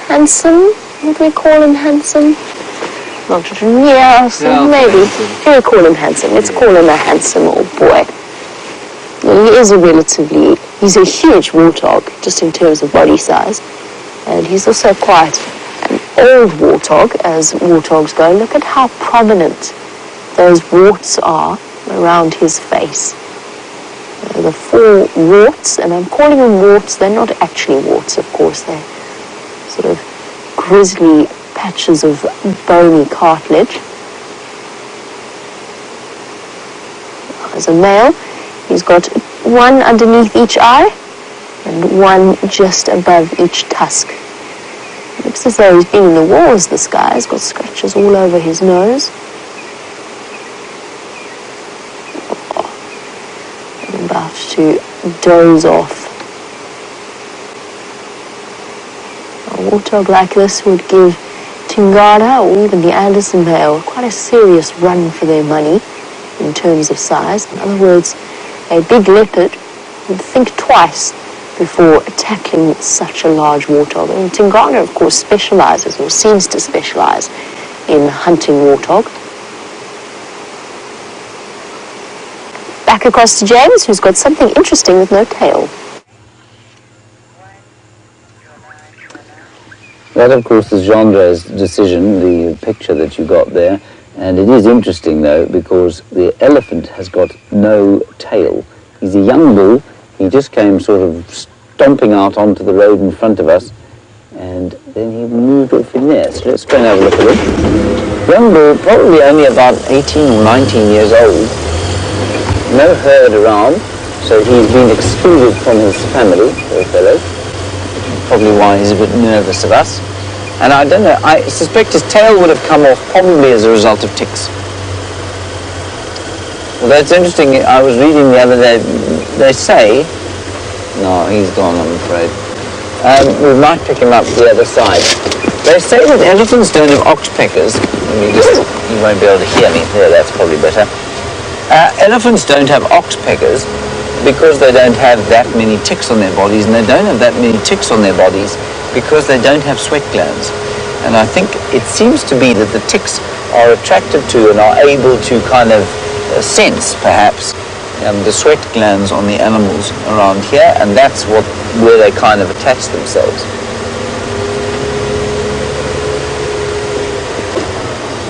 handsome, would we call him handsome? Not yeah, so Yeah, maybe. handsome. We'll call him handsome. Let's call him a handsome old boy. He is he's a huge warthog, just in terms of body size. And he's also quite an old warthog, as warthogs go. Look at how prominent those warts are around his face. The 4 warts, and I'm calling them warts, they're not actually warts, of course. They're sort of grisly patches of bony cartilage. As a male, he's got 1 underneath each eye and 1 just above each tusk. Looks as though he's been in the wars, this guy. He's got scratches all over his nose. I'm about to doze off. A warthog like this would give Tingara or even the Anderson male quite a serious run for their money in terms of size. In other words, a big leopard would think twice before tackling such a large warthog. And Tingana, of course, specializes or seems to specialize in hunting warthog. Back across to James, who's got something interesting with no tail. That, of course, is Gendra's decision, the picture that you got there. And it is interesting, though, because the elephant has got no tail. He's a young bull. He just came sort of stomping out onto the road in front of us, and then he moved off in there. So let's go and have a look at him. Young bull, probably only about 18 or 19 years old. No herd around, so he's been excluded from his family, poor fellow. Probably why he's a bit nervous of us. And I don't know, I suspect his tail would have come off probably as a result of ticks. Although it's interesting, I was reading the other day, they say, no, he's gone, I'm afraid. We might pick him up the other side. They say that elephants don't have oxpeckers. You won't be able to hear me. There, that's probably better. Elephants don't have oxpeckers because they don't have that many ticks on their bodies, and they don't have that many ticks on their bodies because they don't have sweat glands. And I think it seems to be that the ticks are attracted to and are able to kind of sense, perhaps, the sweat glands on the animals around here, and that's where they kind of attach themselves.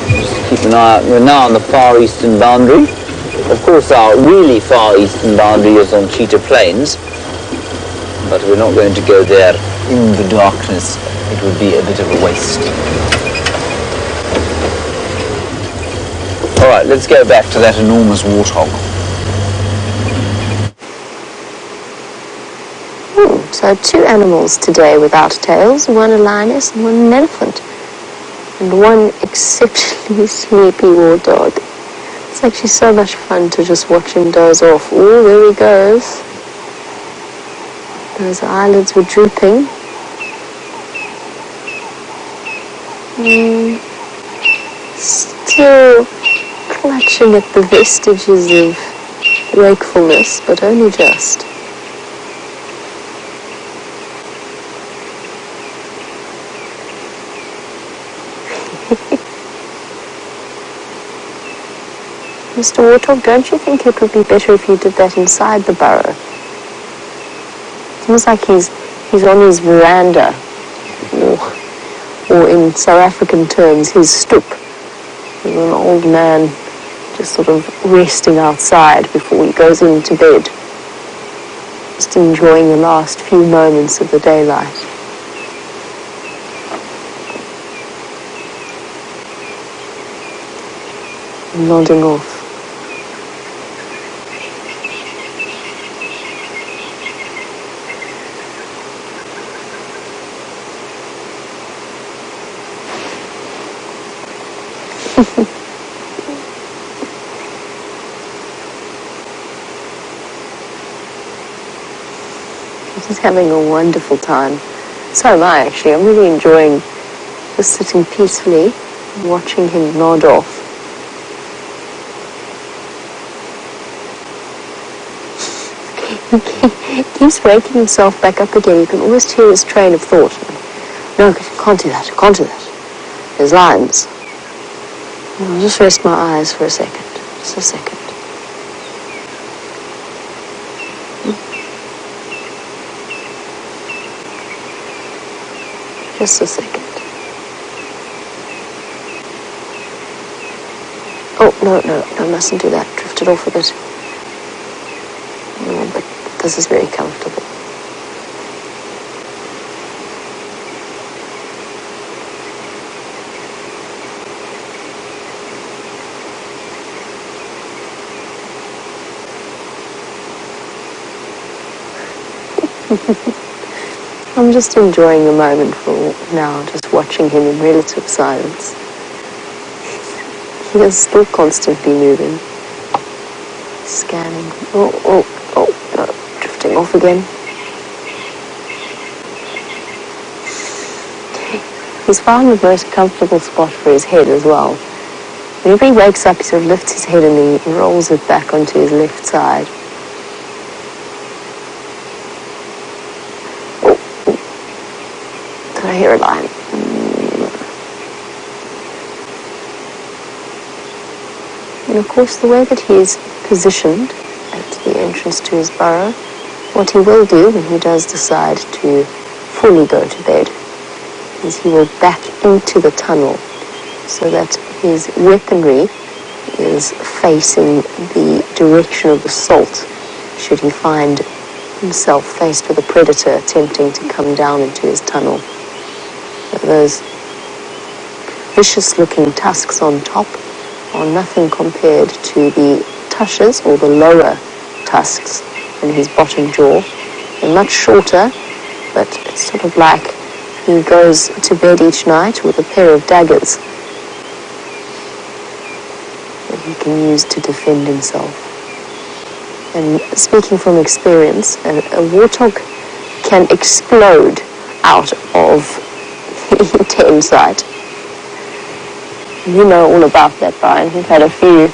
Just keep an eye out. We're now on the far eastern boundary. Of course, our really far eastern boundary is on Cheetah Plains, but we're not going to go there in the darkness. It would be a bit of a waste. All right, let's go back to that enormous warthog. So 2 animals today without tails, 1 a lioness and 1 an elephant. And 1 exceptionally sleepy warthog. It's actually so much fun to just watch him doze off. Oh, there he goes. Those eyelids were drooping. Still clutching at the vestiges of wakefulness, but only just. Mr. Warthog, don't you think it would be better if you did that inside the burrow? It's almost like he's on his veranda, or in South African terms, his stoep. He's an old man just sort of resting outside before he goes into bed, just enjoying the last few moments of the daylight. Nodding off. He's having a wonderful time. So am I, actually. I'm really enjoying just sitting peacefully and watching him nod off. He keeps raking himself back up again. You can almost hear his train of thought. No, can't do that, can't do that. There's lions. I'll just rest my eyes for a second. Just a second. Just a second. Oh, no, I mustn't do that. Drifted off a bit. Oh, but this is very comfortable. I'm just enjoying the moment for now, just watching him in relative silence. He is still constantly moving, scanning. Oh, no, drifting off again. He's found the most comfortable spot for his head as well. Whenever he wakes up, he sort of lifts his head and he rolls it back onto his left side. I hear a lion. And of course, the way that he is positioned at the entrance to his burrow, what he will do when he does decide to fully go to bed is he will back into the tunnel so that his weaponry is facing the direction of the salt should he find himself faced with a predator attempting to come down into his tunnel. Those vicious-looking tusks on top are nothing compared to the tushes, or the lower tusks, in his bottom jaw. They're much shorter, but it's sort of like he goes to bed each night with a pair of daggers that he can use to defend himself. And speaking from experience, a warthog can explode out of tame sight. You know all about that, Brian. We've had a few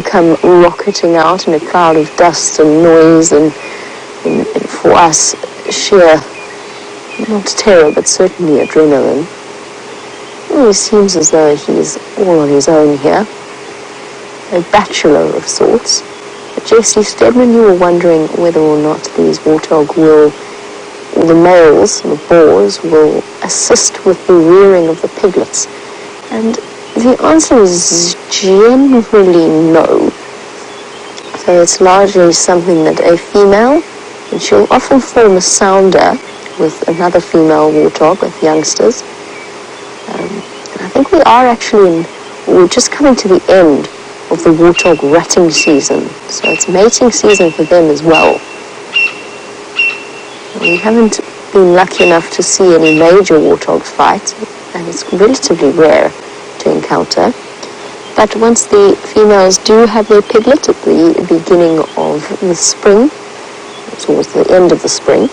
come rocketing out in a cloud of dust and noise, and for us, sheer, not terror, but certainly adrenaline. Well, it seems as though he's all on his own here, a bachelor of sorts. But Jesse Stedman, you were wondering whether or not these warthog will, or the males, the boars, will assist with the rearing of the piglets. And the answer is generally no. So it's largely something that a female, and she'll often form a sounder with another female warthog, with youngsters. And I think we're just coming to the end of the warthog rutting season. So it's mating season for them as well. We haven't been lucky enough to see any major warthogs fight, and it's relatively rare to encounter. But once the females do have their piglet at the beginning of the spring, towards the end of the spring,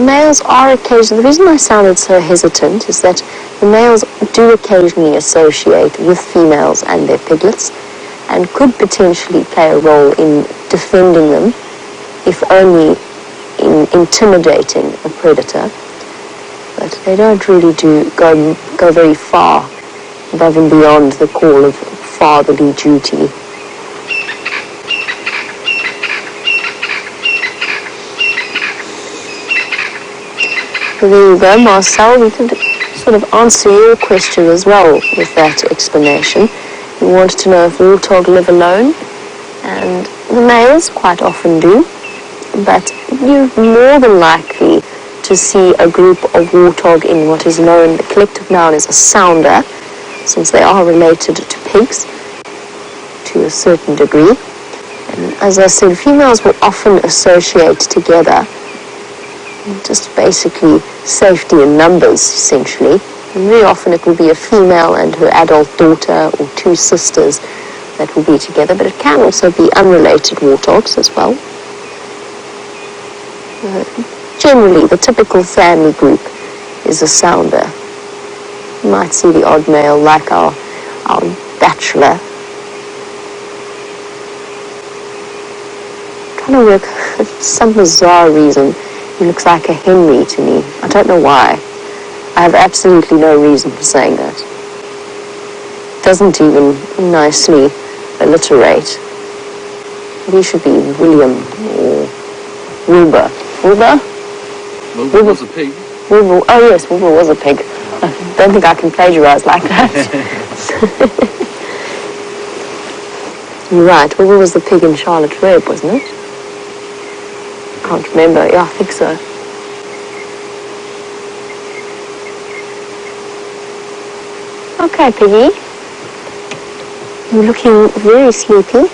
males are occasionally, the reason I sounded so hesitant is that the males do occasionally associate with females and their piglets, and could potentially play a role in defending them, if only in intimidating a predator. But they don't really go very far above and beyond the call of fatherly duty. So there you go, Marcel. We could sort of answer your question as well with that explanation. You wanted to know if warthog live alone, and the males quite often do, but you're more than likely to see a group of warthog in what is known, the collective noun is a sounder, since they are related to pigs to a certain degree. And as I said, females will often associate together, just basically safety in numbers, essentially. And very often it will be a female and her adult daughter or two sisters that will be together, but it can also be unrelated warthogs as well. Generally, the typical family group is a sounder. You might see the odd male like our bachelor trying to work, for some bizarre reason, he looks like a Henry to me. I don't know why. I have absolutely no reason for saying that. Doesn't even nicely alliterate. He should be William or Wilbur. Wilbur? Wilbur was a pig. Wilbur, oh yes, Wilbur was a pig. I don't think I can plagiarise like that. You're right, Wilbur was the pig in Charlotte Web, wasn't it? Can't remember, yeah, I think so. Okay, Piggy. You're looking very sleepy.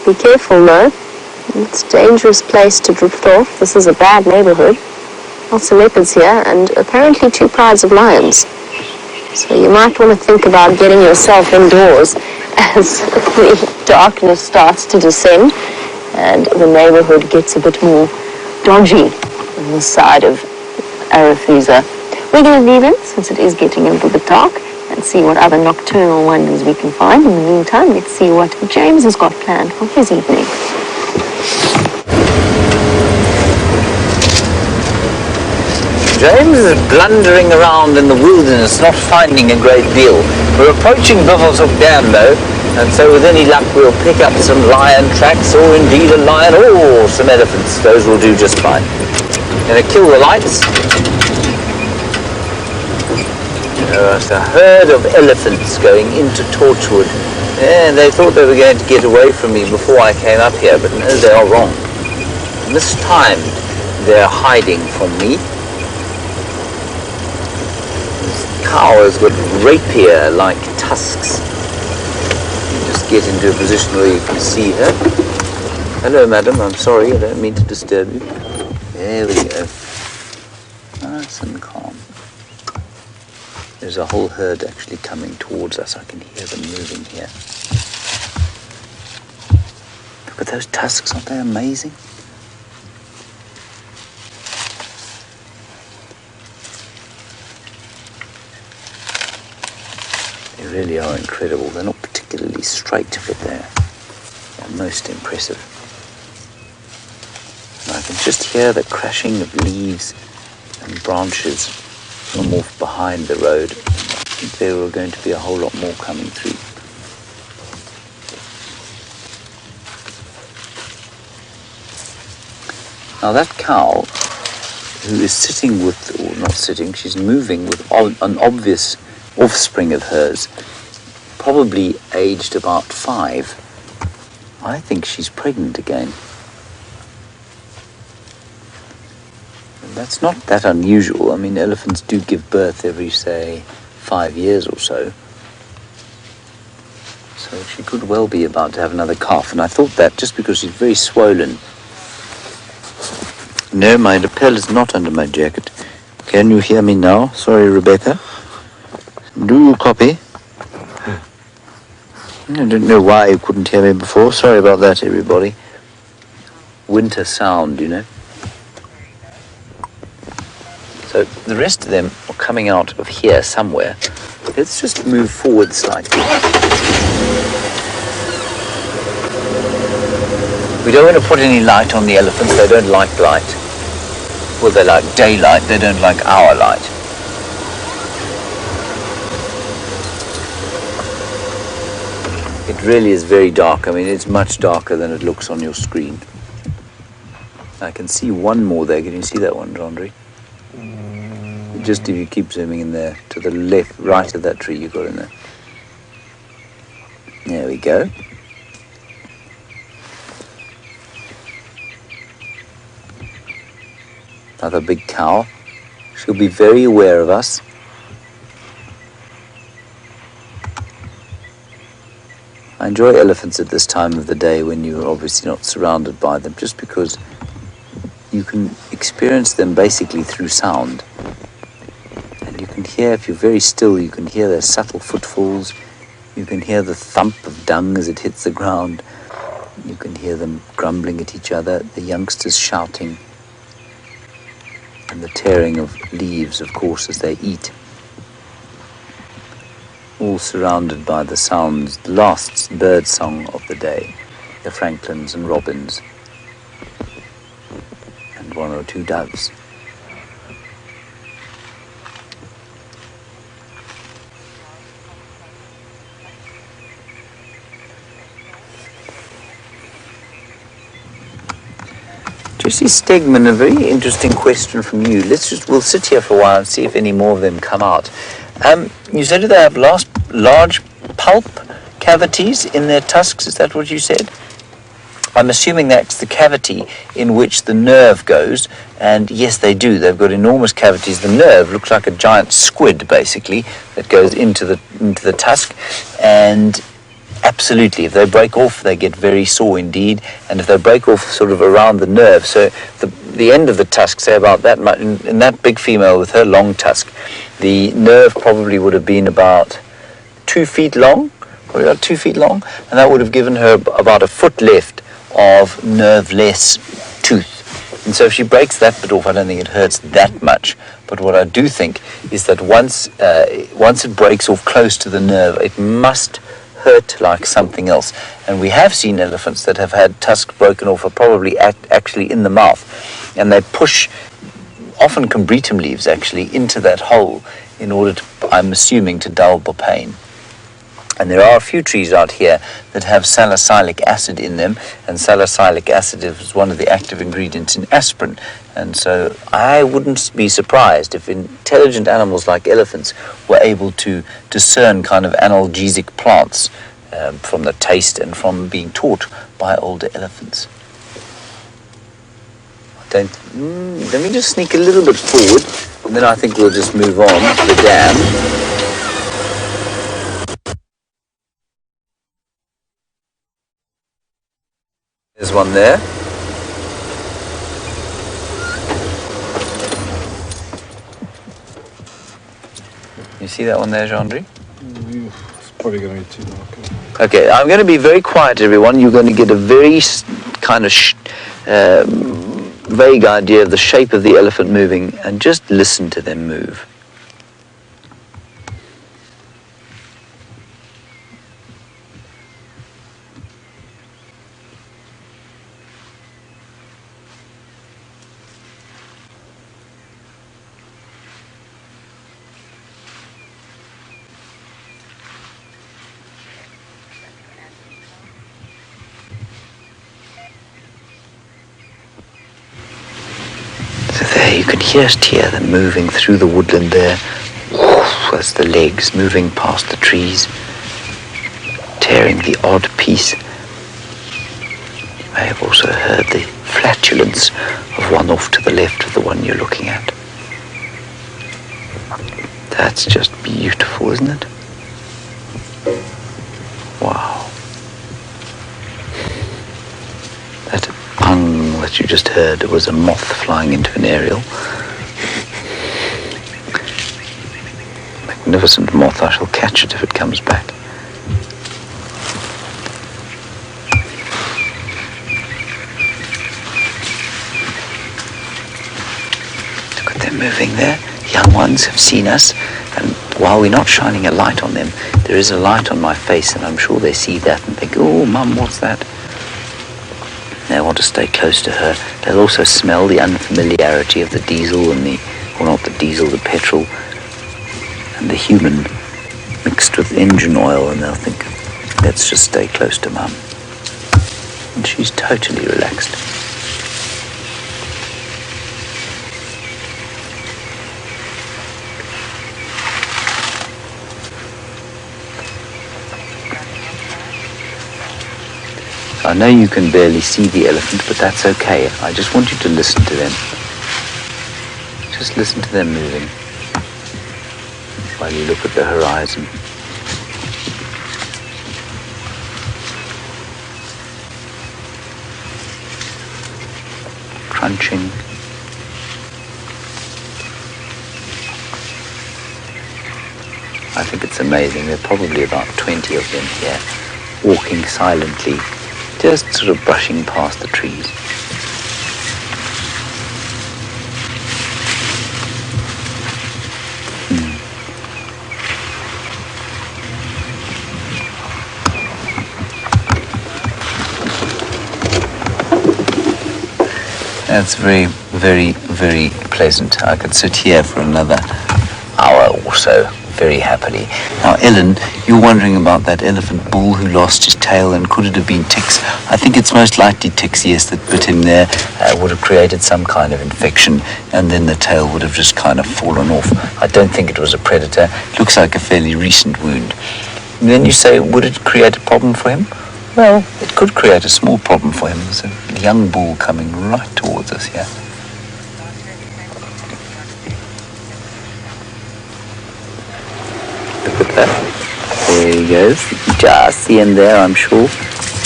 Be careful though. It's a dangerous place to drift off. This is a bad neighborhood. Lots of leopards here and apparently 2 prides of lions. So you might want to think about getting yourself indoors as the darkness starts to descend and the neighborhood gets a bit more dodgy on the side of Arathusa. We're going to leave it since it is getting a little bit dark and see what other nocturnal wonders we can find. In the meantime, let's see what James has got planned for his evening. James is blundering around in the wilderness, not finding a great deal. We're approaching Buffelshoek Dam though, and so with any luck we'll pick up some lion tracks, or indeed a lion, or some elephants. Those will do just fine. Gonna kill the lights. There's a herd of elephants going into Torchwood, and they thought they were going to get away from me before I came up here, but no, they are wrong. This time they're hiding from me. This cow has got rapier-like tusks. Just get into a position where you can see her. Hello, madam, I'm sorry, I don't mean to disturb you. There we go. Nice and calm. There's a whole herd actually coming towards us. I can hear them moving here. Look at those tusks, aren't they amazing? They really are incredible. They're not particularly straight, but they're most impressive. And I can just hear the crashing of leaves and branches from off behind the road. I think there were going to be a whole lot more coming through. Now that cow, who is sitting with, or not sitting, she's moving with an obvious offspring of hers, probably aged about 5. I think she's pregnant again. That's not that unusual. I mean, elephants do give birth every, say, 5 years or so. So she could well be about to have another calf. And I thought that just because she's very swollen. No, my lapel is not under my jacket. Can you hear me now? Sorry, Rebecca. Do you copy? I don't know why you couldn't hear me before. Sorry about that, everybody. Winter sound, you know. So the rest of them are coming out of here somewhere. Let's just move forward slightly. We don't want to put any light on the elephants. They don't like light. Well, they like daylight. They don't like our light. It really is very dark. I mean, it's much darker than it looks on your screen. I can see one more there. Can you see that one, Jandri? Just if you keep zooming in there, to the left, right of that tree you got in there. There we go. Another big cow. She'll be very aware of us. I enjoy elephants at this time of the day when you're obviously not surrounded by them, just because you can experience them basically through sound. And you can hear, if you're very still, you can hear their subtle footfalls. You can hear the thump of dung as it hits the ground. You can hear them grumbling at each other, the youngsters shouting, and the tearing of leaves, of course, as they eat. All surrounded by the sounds, the last bird song of the day. the francolins and robins, and one or two doves. Jesse Stegman, a very interesting question from you. We'll sit here for a while and see if any more of them come out. You said they have large pulp cavities in their tusks, is that what you said? I'm assuming that's the cavity in which the nerve goes, and yes, they do. They've got enormous cavities. The nerve looks like a giant squid, basically, that goes into the tusk, and absolutely, if they break off, they get very sore indeed, and if they break off sort of around the nerve, so the end of the tusk, say about that much, in that big female with her long tusk, the nerve probably would have been about 2 feet long, probably about 2 feet long, and that would have given her about a foot left of nerveless tooth. And so if she breaks that bit off, I don't think it hurts that much. But what I do think is that once it breaks off close to the nerve, it must hurt like something else. And we have seen elephants that have had tusks broken off, are probably actually in the mouth, and they push often combretum leaves actually into that hole in order to, I'm assuming, to dull the pain. And there are a few trees out here that have salicylic acid in them, and salicylic acid is one of the active ingredients in aspirin. And so I wouldn't be surprised if intelligent animals like elephants were able to discern kind of analgesic plants from the taste and from being taught by older elephants. Let me just sneak a little bit forward, and then I think we'll just move on to the dam. There's one there. You see that one there, Jean-André? It's probably going to be too dark. Okay, I'm going to be very quiet, everyone. You're going to get a very kind of vague idea of the shape of the elephant moving, and just listen to them move. You can just hear them moving through the woodland there, as the legs moving past the trees, tearing the odd piece. You may have also heard the flatulence of one off to the left of the one you're looking at. That's just beautiful, isn't it? Wow. That that you just heard, it was a moth flying into an aerial. Magnificent moth. I shall catch it if it comes back. Look at them moving there. Young ones have seen us, and while we're not shining a light on them, there is a light on my face, and I'm sure they see that and think, oh, Mum, what's that? They want to stay close to her. They'll also smell the unfamiliarity of the diesel and the petrol and the human mixed with engine oil, and they'll think, let's just stay close to Mum. And she's totally relaxed. I know you can barely see the elephant, but that's okay. I just want you to listen to them. Just listen to them moving while you look at the horizon. Crunching. I think it's amazing. There are probably about 20 of them here, walking silently, just sort of brushing past the trees. That's very, very, very pleasant. I could sit here for another hour or so, very happily. Now, Ellen, you're wondering about that elephant bull who lost his tail, and could it have been ticks? I think it's most likely ticks, yes, that bit him there, would have created some kind of infection, and then the tail would have just kind of fallen off. I don't think it was a predator. It looks like a fairly recent wound. And then you say, would it create a problem for him? Well, it could create a small problem for him. There's a young bull coming right towards us here. Look at that. There he goes. Just see him there, I'm sure.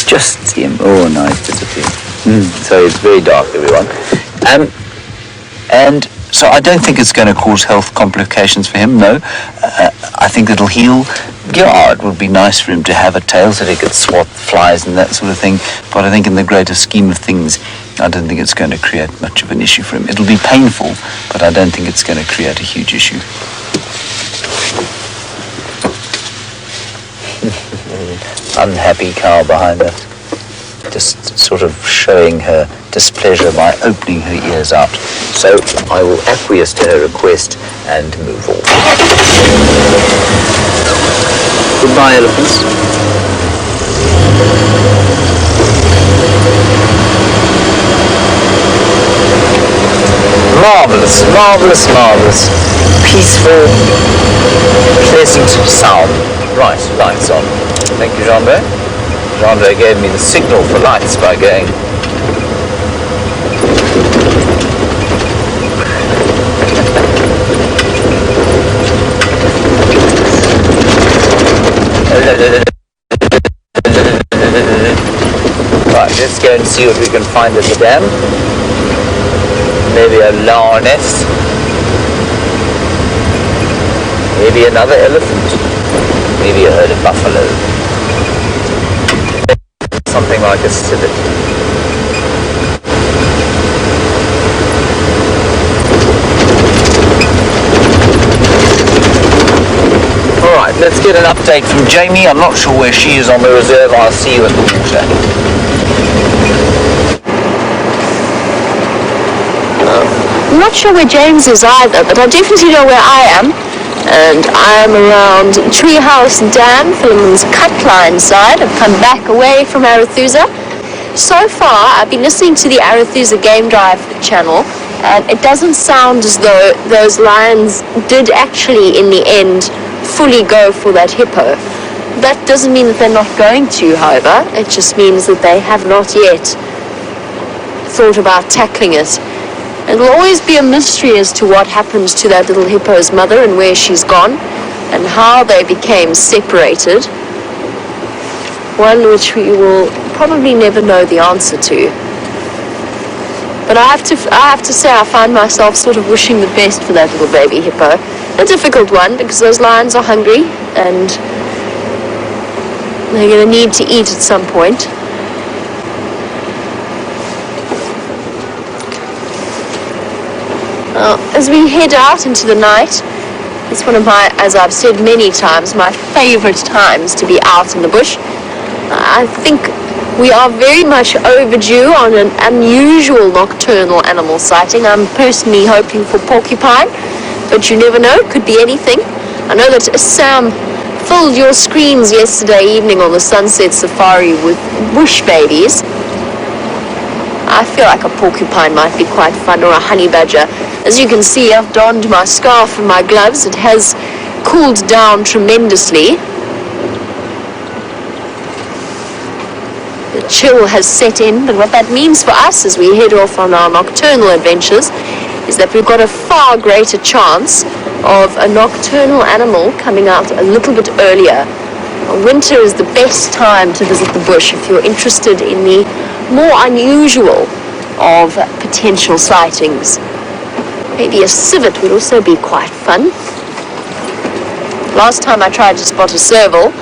Just see him. Oh, no, he's disappeared. So it's very dark, everyone. And so I don't think it's going to cause health complications for him, no. I think it'll heal. Yeah, it would be nice for him to have a tail so that he could swat flies and that sort of thing. But I think in the greater scheme of things, I don't think it's going to create much of an issue for him. It'll be painful, but I don't think it's going to create a huge issue. Unhappy cow behind us, just sort of showing her displeasure by opening her ears out. So I will acquiesce to her request and move on. Goodbye, elephants. Marvelous, marvelous, marvelous. Peaceful, pleasant sound. Right, lights on. Thank you, Jean-Andre. Jean-Andre gave me the signal for lights by going. Right, let's go and see what we can find at the dam. Maybe a lioness. Maybe another elephant. Maybe a herd of buffalo. Something like a civet. Alright, let's get an update from Jamie. I'm not sure where she is on the reserve. I'll see you at the water. I'm not sure where James is either, but I definitely know where I am. And I'm around Treehouse Dam, Philemon's cut line side. I've come back away from Arathusa. So far, I've been listening to the Arathusa Game Drive channel, and it doesn't sound as though those lions did actually, in the end, fully go for that hippo. That doesn't mean that they're not going to, however. It just means that they have not yet thought about tackling it. It'll always be a mystery as to what happens to that little hippo's mother and where she's gone and how they became separated. One which we will probably never know the answer to. But I have to say I find myself sort of wishing the best for that little baby hippo. A difficult one because those lions are hungry and they're going to need to eat at some point. As we head out into the night, it's one of my, as I've said many times, my favorite times to be out in the bush. I think we are very much overdue on an unusual nocturnal animal sighting. I'm personally hoping for porcupine, but you never know, it could be anything. I know that Sam filled your screens yesterday evening on the Sunset Safari with bush babies. I feel like a porcupine might be quite fun, or a honey badger. As you can see, I've donned my scarf and my gloves. It has cooled down tremendously. The chill has set in, but what that means for us as we head off on our nocturnal adventures is that we've got a far greater chance of a nocturnal animal coming out a little bit earlier. Winter is the best time to visit the bush if you're interested in the more unusual of potential sightings. Maybe a civet would also be quite fun. Last time I tried to spot a serval,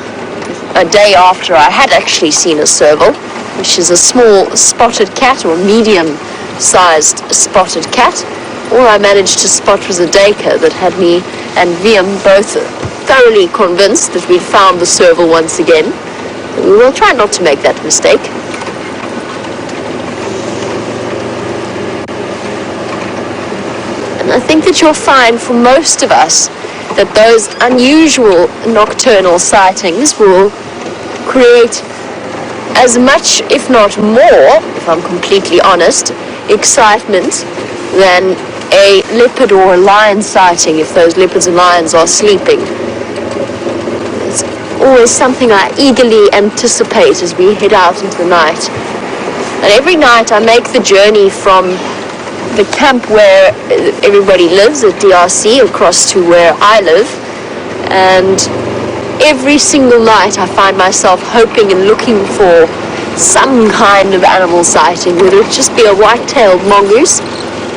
a day after I had actually seen a serval, which is a small spotted cat or medium-sized spotted cat. All I managed to spot was a duiker that had me and Liam both thoroughly convinced that we'd found the serval once again. We will try not to make that mistake. And I think that you'll find for most of us that those unusual nocturnal sightings will create as much, if not more, if I'm completely honest, excitement than a leopard or a lion sighting if those leopards and lions are sleeping. It's always something I eagerly anticipate as we head out into the night. And every night I make the journey from the camp where everybody lives at DRC across to where I live, and every single night I find myself hoping and looking for some kind of animal sighting, whether it just be a white-tailed mongoose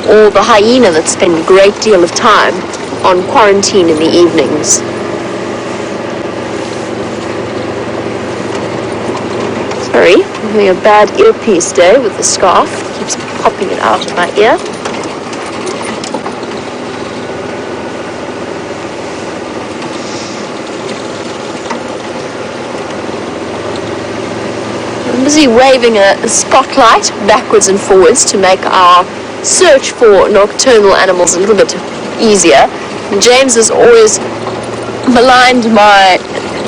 or the hyena that spend a great deal of time on quarantine in the evenings. Sorry, I'm having a bad earpiece day with the scarf. It keeps popping it out of my ear. I'm busy waving a spotlight backwards and forwards to make our search for nocturnal animals a little bit easier. And James has always maligned my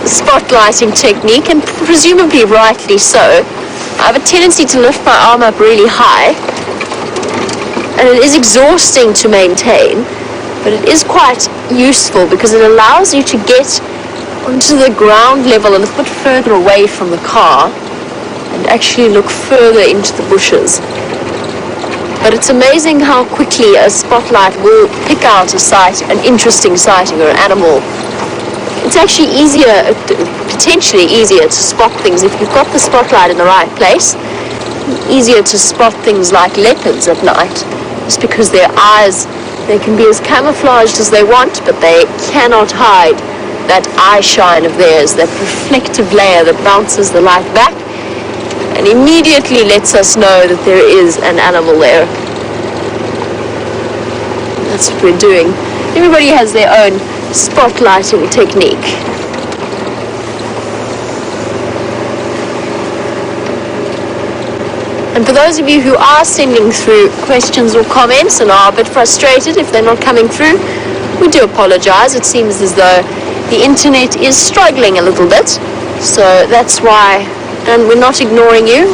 spotlighting technique, and presumably rightly so. I have a tendency to lift my arm up really high, and it is exhausting to maintain, but it is quite useful because it allows you to get onto the ground level a little bit further away from the car and actually look further into the bushes. But it's amazing how quickly a spotlight will pick out a sight, an interesting sighting or an animal. It's actually easier, potentially easier to spot things if you've got the spotlight in the right place. Easier to spot things like leopards at night, just because their eyes, they can be as camouflaged as they want, but they cannot hide that eye shine of theirs, that reflective layer that bounces the light back and immediately lets us know that there is an animal there. That's what we're doing. Everybody has their own spotlighting technique. And for those of you who are sending through questions or comments and are a bit frustrated if they're not coming through, we do apologize. It seems as though the internet is struggling a little bit, so that's why. And we're not ignoring you.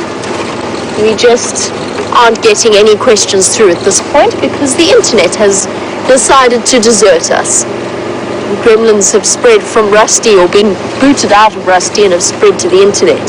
We just aren't getting any questions through at this point because the internet has decided to desert us. The gremlins have spread from Rusty, or been booted out of Rusty and have spread to the internet.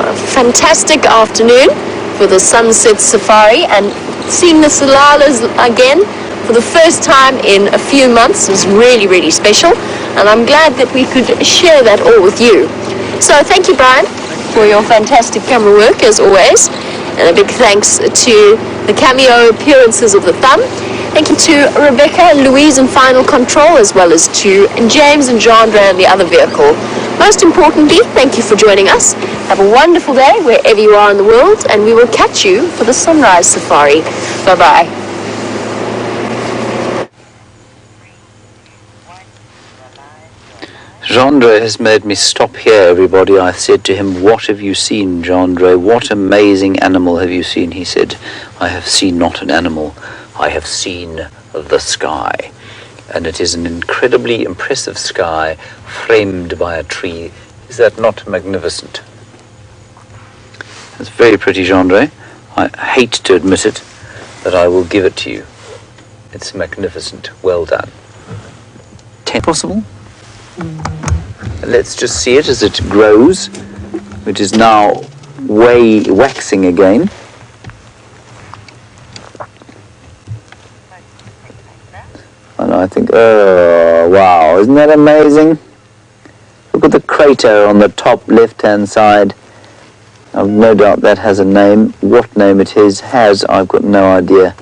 A fantastic afternoon for the sunset safari, and seeing the Tsalalas again for the first time in a few months is really, really special, and I'm glad that we could share that all with you. So thank you, Brian, for your fantastic camera work as always, and a big thanks to the cameo appearances of the thumb. Thank you to Rebecca, Louise in Final Control, as well as to James and Jandra in the other vehicle. Most importantly, thank you for joining us. Have a wonderful day wherever you are in the world, and we will catch you for the sunrise safari. Bye-bye. Jandre has made me stop here, everybody. I said to him, "What have you seen, Jandre? What amazing animal have you seen?" He said, "I have seen not an animal. I have seen the sky." And it is an incredibly impressive sky framed by a tree. Is that not magnificent? It's very pretty, Jandre. I hate to admit it, but I will give it to you. It's magnificent. Well done. 10 possible? Let's just see it as it grows, which is now waxing again. And I think, oh, wow, isn't that amazing? Look at the crater on the top left-hand side. I've no doubt that has a name. What name it is, I've got no idea.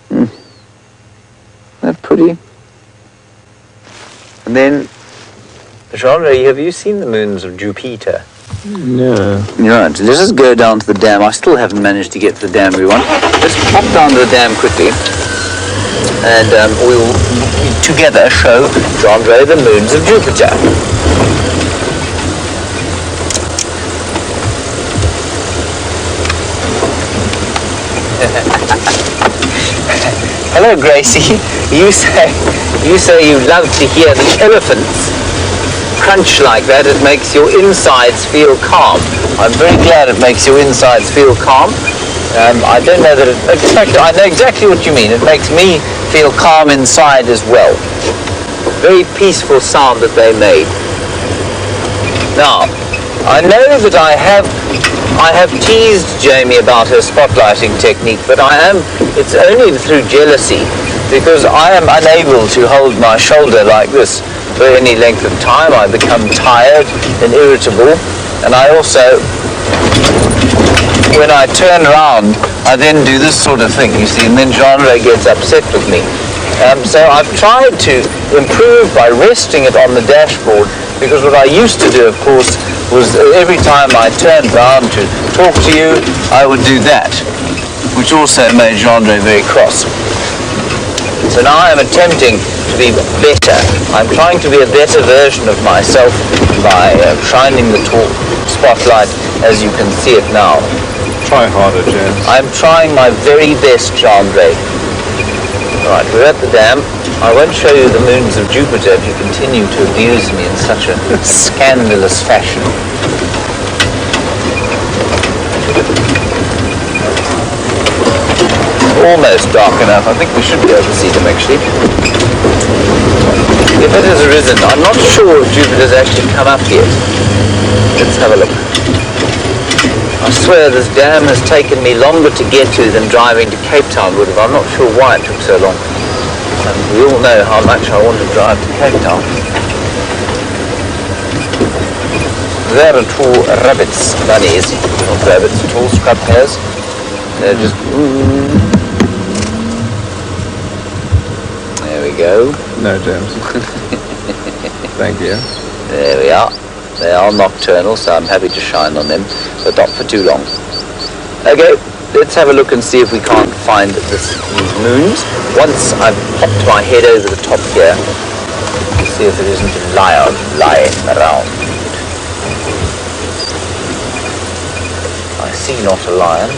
Isn't that pretty? And then, Jean-Ray, have you seen the moons of Jupiter? No. Right, let's just go down to the dam. I still haven't managed to get to the dam, everyone. Let's pop down to the dam quickly. and we will together show Jandre the moons of Jupiter. Hello, Gracie. You say you love to hear the elephants crunch like that. It makes your insides feel calm. I'm very glad it makes your insides feel calm. I don't know that in fact, I know exactly what you mean. It makes me feel calm inside as well. Very peaceful sound that they made. Now, I know that I have teased Jamie about her spotlighting technique, but it's only through jealousy, because I am unable to hold my shoulder like this for any length of time. I become tired and irritable, and I also, when I turn around, I then do this sort of thing, you see, and then Jandre gets upset with me. So I've tried to improve by resting it on the dashboard, because what I used to do, of course, was every time I turned round to talk to you, I would do that, which also made Jandre very cross. So now I'm attempting to be better. I'm trying to be a better version of myself by shining the spotlight as you can see it now. Try harder, James. I'm trying my very best, Jandre. Right, we're at the dam. I won't show you the moons of Jupiter if you continue to abuse me in such a scandalous fashion. Almost dark enough. I think we should be able to see them actually. If it has risen, I'm not sure if Jupiter's actually come up yet. Let's have a look. I swear this dam has taken me longer to get to than driving to Cape Town would have. I'm not sure why it took so long. And we all know how much I want to drive to Cape Town. There are two rabbits, bunnies, not rabbits at all, scrub hairs. They're just... There we go. No, James. Thank you. There we are. They are nocturnal, so I'm happy to shine on them, but not for too long. Okay, let's have a look and see if we can't find these moons. Once I've popped my head over the top here, to see if there isn't a lion lying around. I see not a lion.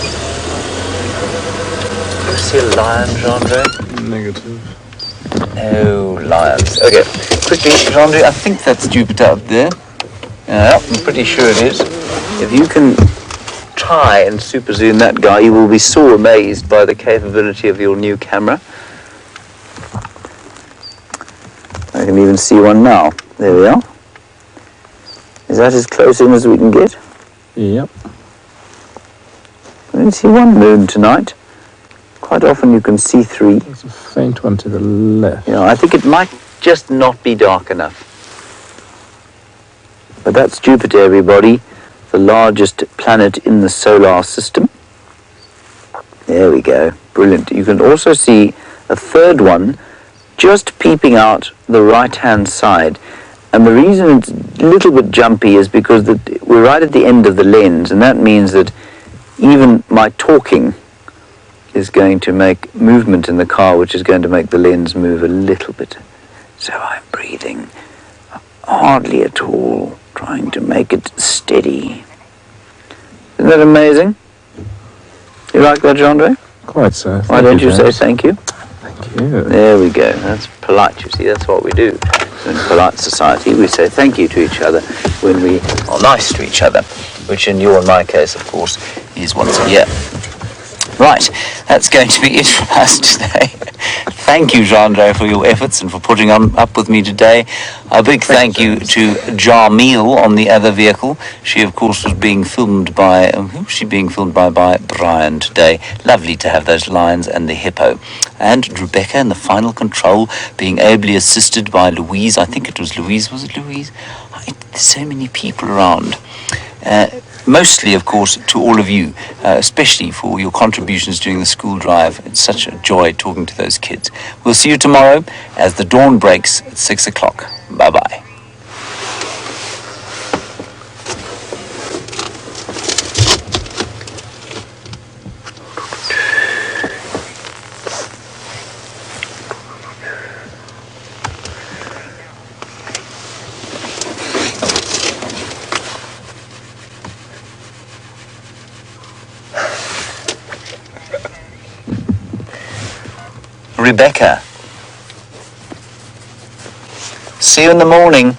Do you see a lion, Jandre? Negative. No lions. Okay, quickly, Jandre, I think that's Jupiter up there. Yeah, I'm pretty sure it is. If you can try and super zoom that guy, you will be so amazed by the capability of your new camera. I can even see one now. There we are. Is that as close in as we can get? Yep. I can see one moon tonight. Quite often you can see three. There's a faint one to the left. Yeah, I think it might just not be dark enough. But that's Jupiter, everybody, the largest planet in the solar system. There we go, brilliant. You can also see a third one just peeping out the right-hand side. And the reason it's a little bit jumpy is because we're right at the end of the lens, and that means that even my talking is going to make movement in the car, which is going to make the lens move a little bit. So I'm breathing hardly at all, trying to make it steady. Isn't that amazing? You like that, Jandre? Quite so. Why don't you say thank you? Thank you. There we go. That's polite, you see. That's what we do. In polite society, we say thank you to each other when we are nice to each other, which in your and my case, of course, is once a year. Right, that's going to be it from us today. Thank you, Jandre, for your efforts and for putting up with me today. A big thank you to Jamil on the other vehicle. She, of course, was being filmed by, who was she being filmed by? By Brian today. Lovely to have those lions and the hippo. And Rebecca in the final control, being ably assisted by Louise. I think it was Louise. Was it Louise? There's so many people around. Mostly, of course, to all of you, especially for your contributions during the school drive. It's such a joy talking to those kids. We'll see you tomorrow as the dawn breaks at 6 o'clock. Bye-bye. Rebecca. See you in the morning.